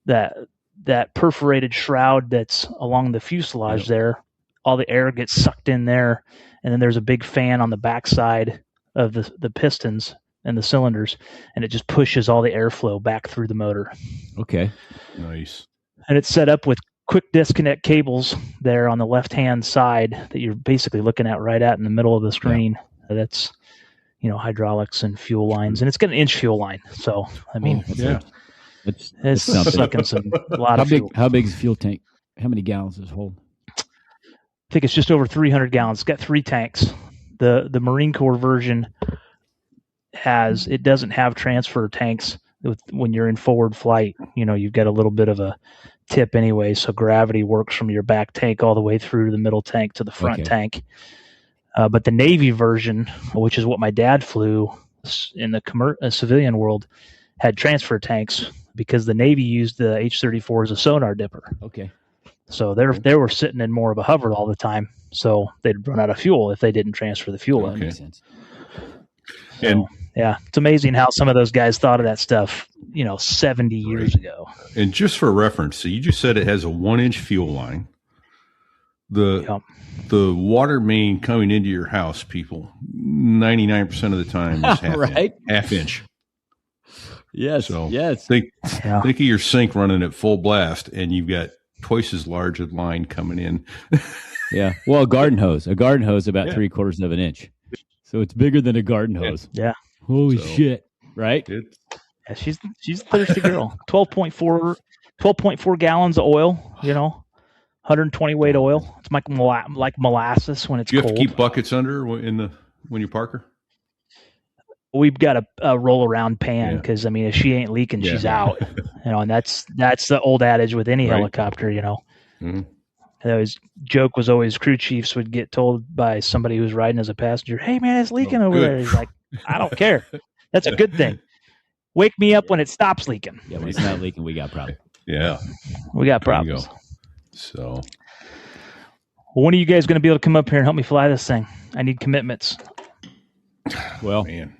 Yep. That perforated shroud that's along the fuselage there, all the air gets sucked in there, and then there's a big fan on the backside of the pistons and the cylinders, and it just pushes all the airflow back through the motor. Okay. Nice. And it's set up with quick disconnect cables there on the left-hand side that you're basically looking at right at in the middle of the screen. Yeah. That's, hydraulics and fuel lines, and it's got an inch fuel line. So, I mean, it's sucking a lot of fuel. How big is the fuel tank? How many gallons does it hold? I think it's just over 300 gallons. It's got 3 tanks. The Marine Corps version doesn't have transfer tanks when you're in forward flight. You've got a little bit of a tip anyway, so gravity works from your back tank all the way through to the middle tank to the front tank. But the Navy version, which is what my dad flew in the civilian world, had transfer tanks because the Navy used the H-34 as a sonar dipper. Okay. So they were sitting in more of a hover all the time, so they'd run out of fuel if they didn't transfer the fuel in. Makes sense. So, yeah, it's amazing how some of those guys thought of that stuff, 70 years ago. And just for reference, so you just said it has a 1-inch fuel line. The water main coming into your house, people, 99% of the time is half inch. Yes. So yes. Think of your sink running at full blast, and you've got twice as large a line coming in. Yeah. Well, a garden hose about 3/4 of an inch. So it's bigger than a garden hose. Yeah. Holy shit. Right? Yeah, she's a thirsty girl. 12.4 gallons of oil, 120 weight oil. It's like molasses when it's cold. Do you have to keep buckets under when you park her? We've got a roll around pan because if she ain't leaking, she's out. And that's the old adage with any helicopter. Mm-hmm. Joke was always crew chiefs would get told by somebody who's riding as a passenger, "Hey man, it's leaking over there." He's like, "I don't care. That's a good thing. Wake me up when it stops leaking." Yeah, when it's not leaking, we got problems. Yeah, we got problems. So, when are you guys going to be able to come up here and help me fly this thing? I need commitments. Well, man.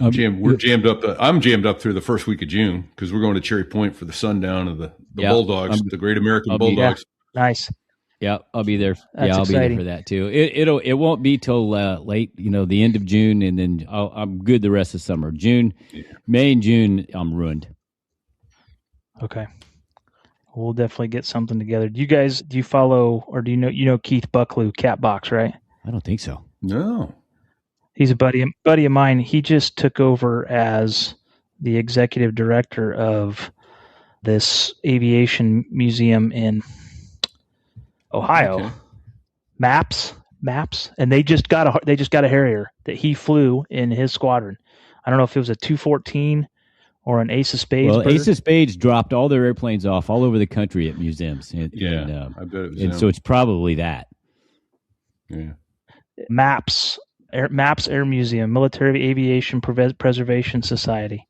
We're jammed up. I'm jammed up through the first week of June because we're going to Cherry Point for the sundown of the Bulldogs, the Great American Bulldogs. Nice. Yeah, I'll be there. That's I'll exciting. be there for that too. It won't be till late, the end of June, and then I'm good the rest of summer. May and June, I'm ruined. Okay, we'll definitely get something together. Do you follow or do you know Keith Bucklew, Catbox, right? I don't think so. No. He's a buddy of mine. He just took over as the executive director of this aviation museum in Ohio. Okay. Maps, and they just got a Harrier that he flew in his squadron. I don't know if it was a 214 or an Ace of Spades. Well, Ace of Spades dropped all their airplanes off all over the country at museums. I bet it was and so it's probably that. Yeah. Maps Air Museum, Military Aviation Preservation Society.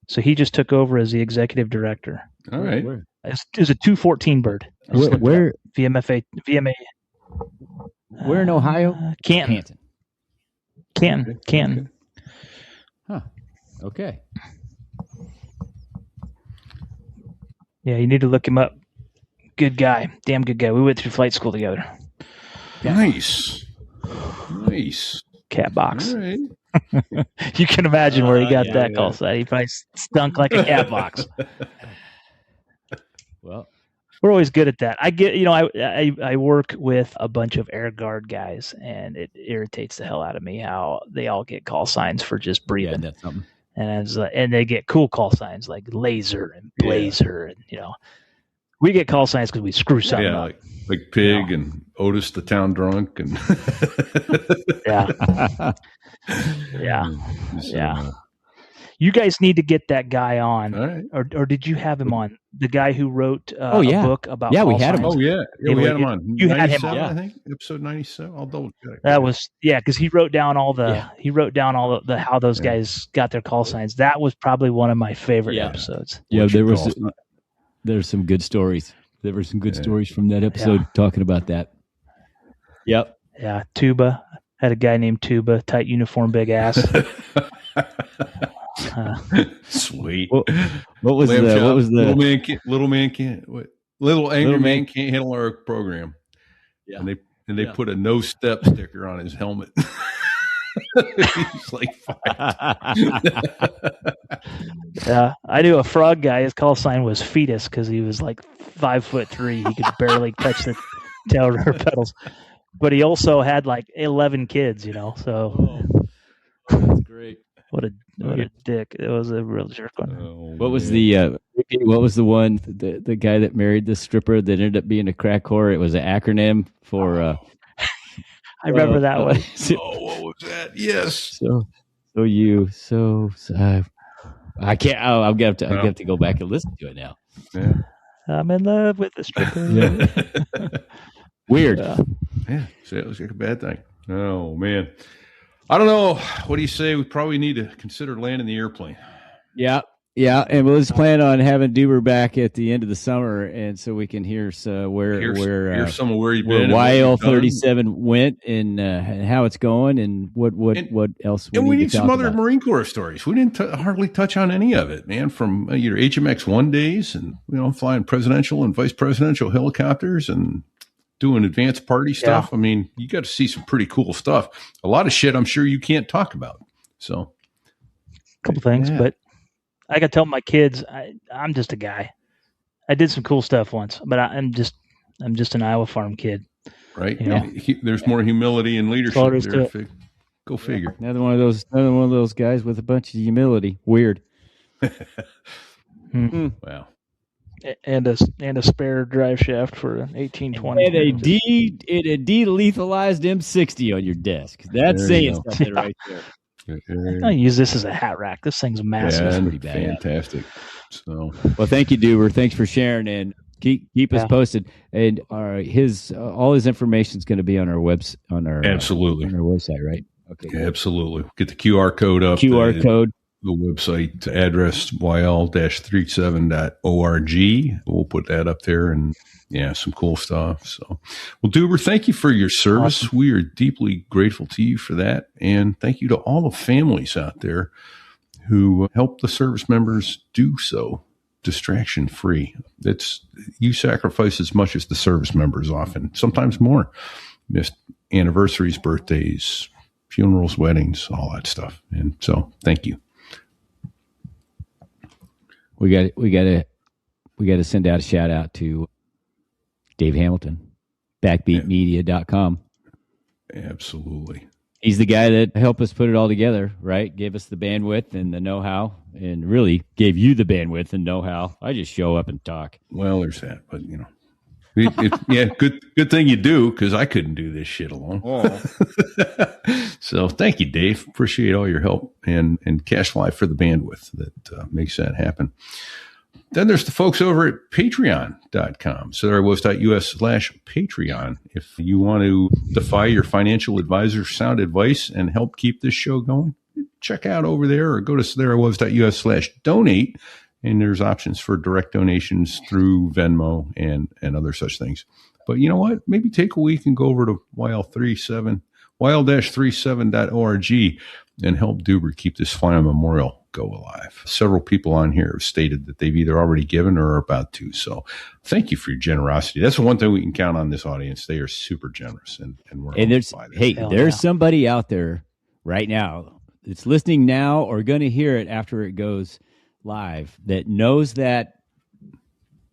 So he just took over as the executive director. All right. It was a 214 bird. Where? VMA. Where in Ohio? Canton. Canton. Huh. Okay. Yeah, you need to look him up. Good guy. Damn good guy. We went through flight school together. Nice. Catbox. All right. You can imagine where he got that call sign. He probably stunk like a catbox. Well, we're always good at that. I work with a bunch of Air Guard guys, and it irritates the hell out of me how they all get call signs for just breathing. Yeah, that's something. And they get cool call signs like laser and blazer, and we get call signs because we screw something up. Like Pig and Otis the Town Drunk and yeah. You guys need to get that guy on, All right. or did you have him on? The guy who wrote Oh, yeah. a book about Yeah, we call had him. signs? Oh yeah, we had him on. You had him 97, on. I think, episode 97. I'll double check. That was because he wrote down all the how those guys got their call signs. That was probably one of my favorite episodes. Yeah, there's some good stories. There were some good stories from that episode talking about that. Yep. Yeah, Tuba had a guy named Tuba, tight uniform, big ass. Sweet. What was the little angry man can't handle our program. Yeah. And they put a no step sticker on his helmet. He's like, yeah, I knew a frog guy. His call sign was fetus because he was like 5'3". He could barely touch the tail rotor pedals, but he also had like 11 kids. So that's great. What a dick! It was a real jerk one. What was the one the guy that married the stripper that ended up being a crack whore? It was an acronym for. I remember that one. What was that? Yes. I can't. I have to go back and listen to it now. Yeah. I'm in love with the stripper. Weird. Yeah. So it was like a bad thing. Oh man. I don't know. What do you say? We probably need to consider landing the airplane. Yeah. Yeah. And we'll just plan on having Doober back at the end of the summer. And so we can hear where some of where you've been. YL-37 went and how it's going and what else. We need some other Marine Corps stories. We didn't hardly touch on any of it, man, from your HMX-1 days and, flying presidential and vice presidential helicopters and doing advanced party stuff. I mean, you got to see some pretty cool stuff. A lot of shit I'm sure you can't talk about. So, a couple things, but I got to tell my kids I'm just a guy. I did some cool stuff once, but I'm just an Iowa farm kid. Right. There's more humility and leadership there. Go figure. Another one of those guys with a bunch of humility. Weird. Wow. And a spare drive shaft for an 1820. And a de-lethalized M60 on your desk. That's saying something right there. I use this as a hat rack. This thing's massive. Yeah, pretty bad. Fantastic. So, well, thank you, Doober. Thanks for sharing and keep us posted. And all his information is going to be on our absolutely on our website, right? Okay, absolutely. Get the QR code up. Code. The website address YL-37.org. We'll put that up there and some cool stuff. So, well, Doober, thank you for your service. Awesome. We are deeply grateful to you for that. And thank you to all the families out there who help the service members do so distraction free. You sacrifice as much as the service members often, sometimes more. Missed anniversaries, birthdays, funerals, weddings, all that stuff. And so thank you. We got to send out a shout out to Dave Hamilton, backbeatmedia.com. Absolutely. He's the guy that helped us put it all together, right? Gave us the bandwidth and the know-how, and really gave you the bandwidth and know-how. I just show up and talk. Well, there's that, but good thing you do, because I couldn't do this shit alone. Oh. So thank you, Dave. Appreciate all your help and CashFly for the bandwidth that makes that happen. Then there's the folks over at patreon.com. So there was.us/Patreon. If you want to defy your financial advisor's sound advice and help keep this show going, check out over there or go to there was.us/donate. And there's options for direct donations through Venmo and other such things. But you know what? Maybe take a week and go over to YL-37.org and help Doober keep this flying memorial go alive. Several people on here have stated that they've either already given or are about to. So thank you for your generosity. That's the one thing we can count on this audience. They are super generous. And there's somebody out there right now that's listening now or going to hear it after it goes live that knows that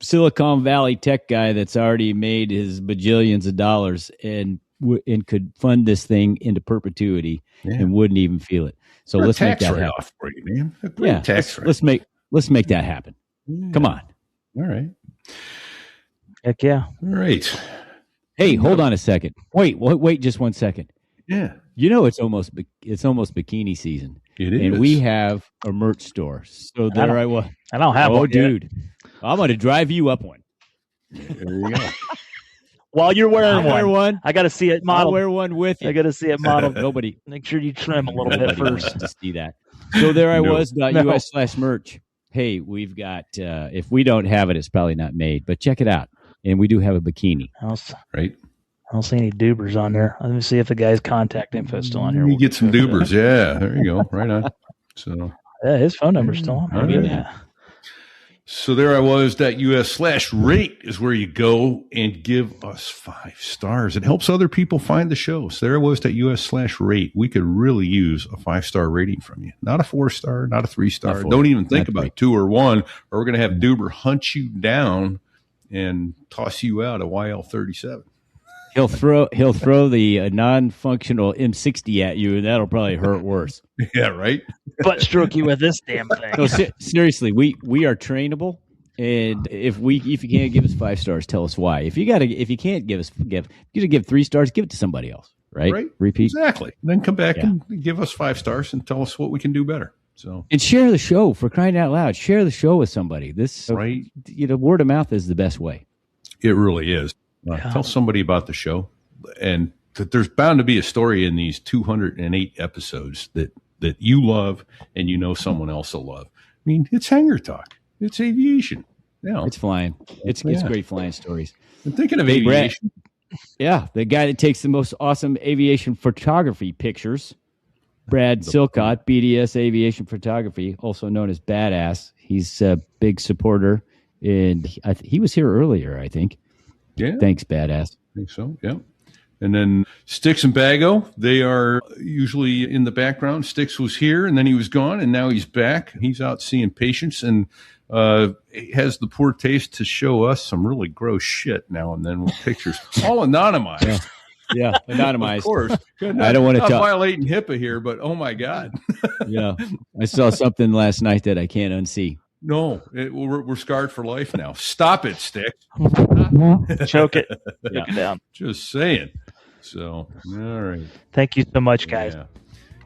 Silicon Valley tech guy that's already made his bajillions of dollars and could fund this thing into perpetuity and wouldn't even feel it. So let's make that happen. For you, man. A great tax let's make that happen. Yeah. Come on. All right. Heck yeah. All right. Hey, hold on a second. Wait just 1 second. Yeah, You know, it's almost bikini season. it And is. we have a merch store. So there I was. I don't have Oh, one yet. dude. I'm going to drive you up one. There you go. While you're wearing I'll wear one. I got to see it I'll modeled. wear one with you. I got to see it modeled. Nobody Make sure you trim a little bit wants first. to see that. So there I No. was, .us/merch. Hey, we've got, if we don't have it, it's probably not made, but check it out. And we do have a bikini. I Right. don't see any Doobers on there. Let me see if the guy's contact info is still on here. You get some Doobers. Yeah, there you go. Right on. So Yeah, his phone number's still on. All Maybe right. yeah. So there I was, .us/rate is where you go and give us 5 stars. It helps other people find the show. So there I was, .us/rate. We could really use a 5-star rating from you. Not a 4-star, not a 3-star. Not 4, Don't even think not 3. about 2 or 1, or we're going to have Doober hunt you down and toss you out a YL-37. He'll throw the non-functional M60 at you, and that'll probably hurt worse. Yeah, right? Butt stroke you with this damn thing. No, seriously, we are trainable, and if you can't give us 5 stars, tell us why. If you can't give 3 stars, give it to somebody else. Right? Repeat. Exactly. And then come back and give us 5 stars and tell us what we can do better. So And share the show, for crying out loud. Share the show with somebody. Right. Word of mouth is the best way. it really is. Tell somebody about the show, and that there's bound to be a story in these 208 episodes that you love and you know someone else will love. I mean, it's hangar talk. It's aviation. Yeah, It's flying. It's great flying stories. And thinking of Hey, Brett. aviation. Yeah, the guy that takes the most awesome aviation photography pictures, Brad Silcott, BDS Aviation Photography, also known as Badass. He's a big supporter, and he was here earlier, I think. Yeah, Thanks, Badass. I think so. Yeah. And then Sticks and Bago, they are usually in the background. Sticks was here and then he was gone and now he's back. He's out seeing patients and has the poor taste to show us some really gross shit now and then with pictures. All anonymized. Yeah, anonymized. Of course. I don't want to not talk. violating HIPAA here, but oh my God. Yeah, I saw something last night that I can't unsee. No, we're scarred for life now. Stop it, Sticks. Choke it. Choke it down. Just saying. So, all right. Thank you so much, guys. Yeah.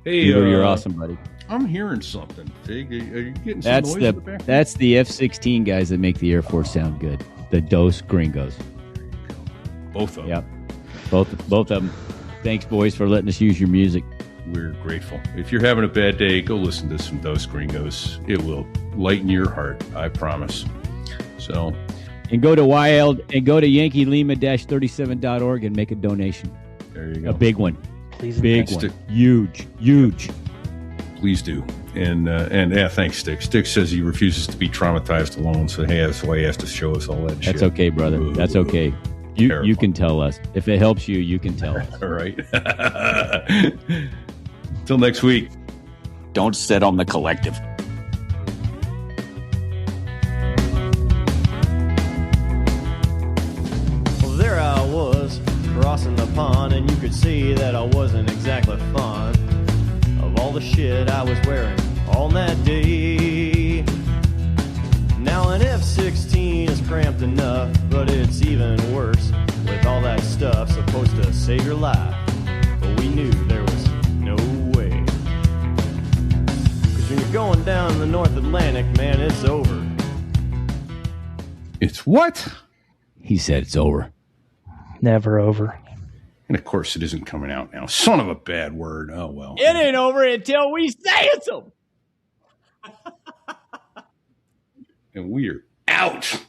Hey, You're awesome, buddy. I'm hearing something, Fig. Are you getting some noise in the background? That's the F-16 guys that make the Air Force sound good. The Dos Gringos. Both of them. Yep. Both of them. Thanks, boys, for letting us use your music. We're grateful. If you're having a bad day, go listen to some Dos Gringos. It will lighten your heart, I promise. So, And go to YL-37.org and make a donation. there you go. A big one. Please. Big Thanks, one. Huge. Please do. And yeah, thanks, Stick. Stick says he refuses to be traumatized alone, so hey, that's why he has to show us all that shit. That's okay, brother. That's okay. You can tell us. If it helps you, you can tell us. All right. Till next week. Don't sit on the collective. Well, there I was, crossing the pond, and you could see that I wasn't exactly fond of all the shit I was wearing on that day. Now an F-16 is cramped enough, but it's even worse with all that stuff supposed to save your life. But we knew there was no way. 'Cause when you're going down the North Atlantic, man, it's over. It's what? He said it's over. Never over. And of course, it isn't coming out now. Son of a bad word. Oh, well. It ain't over until we say it's over. And we're out.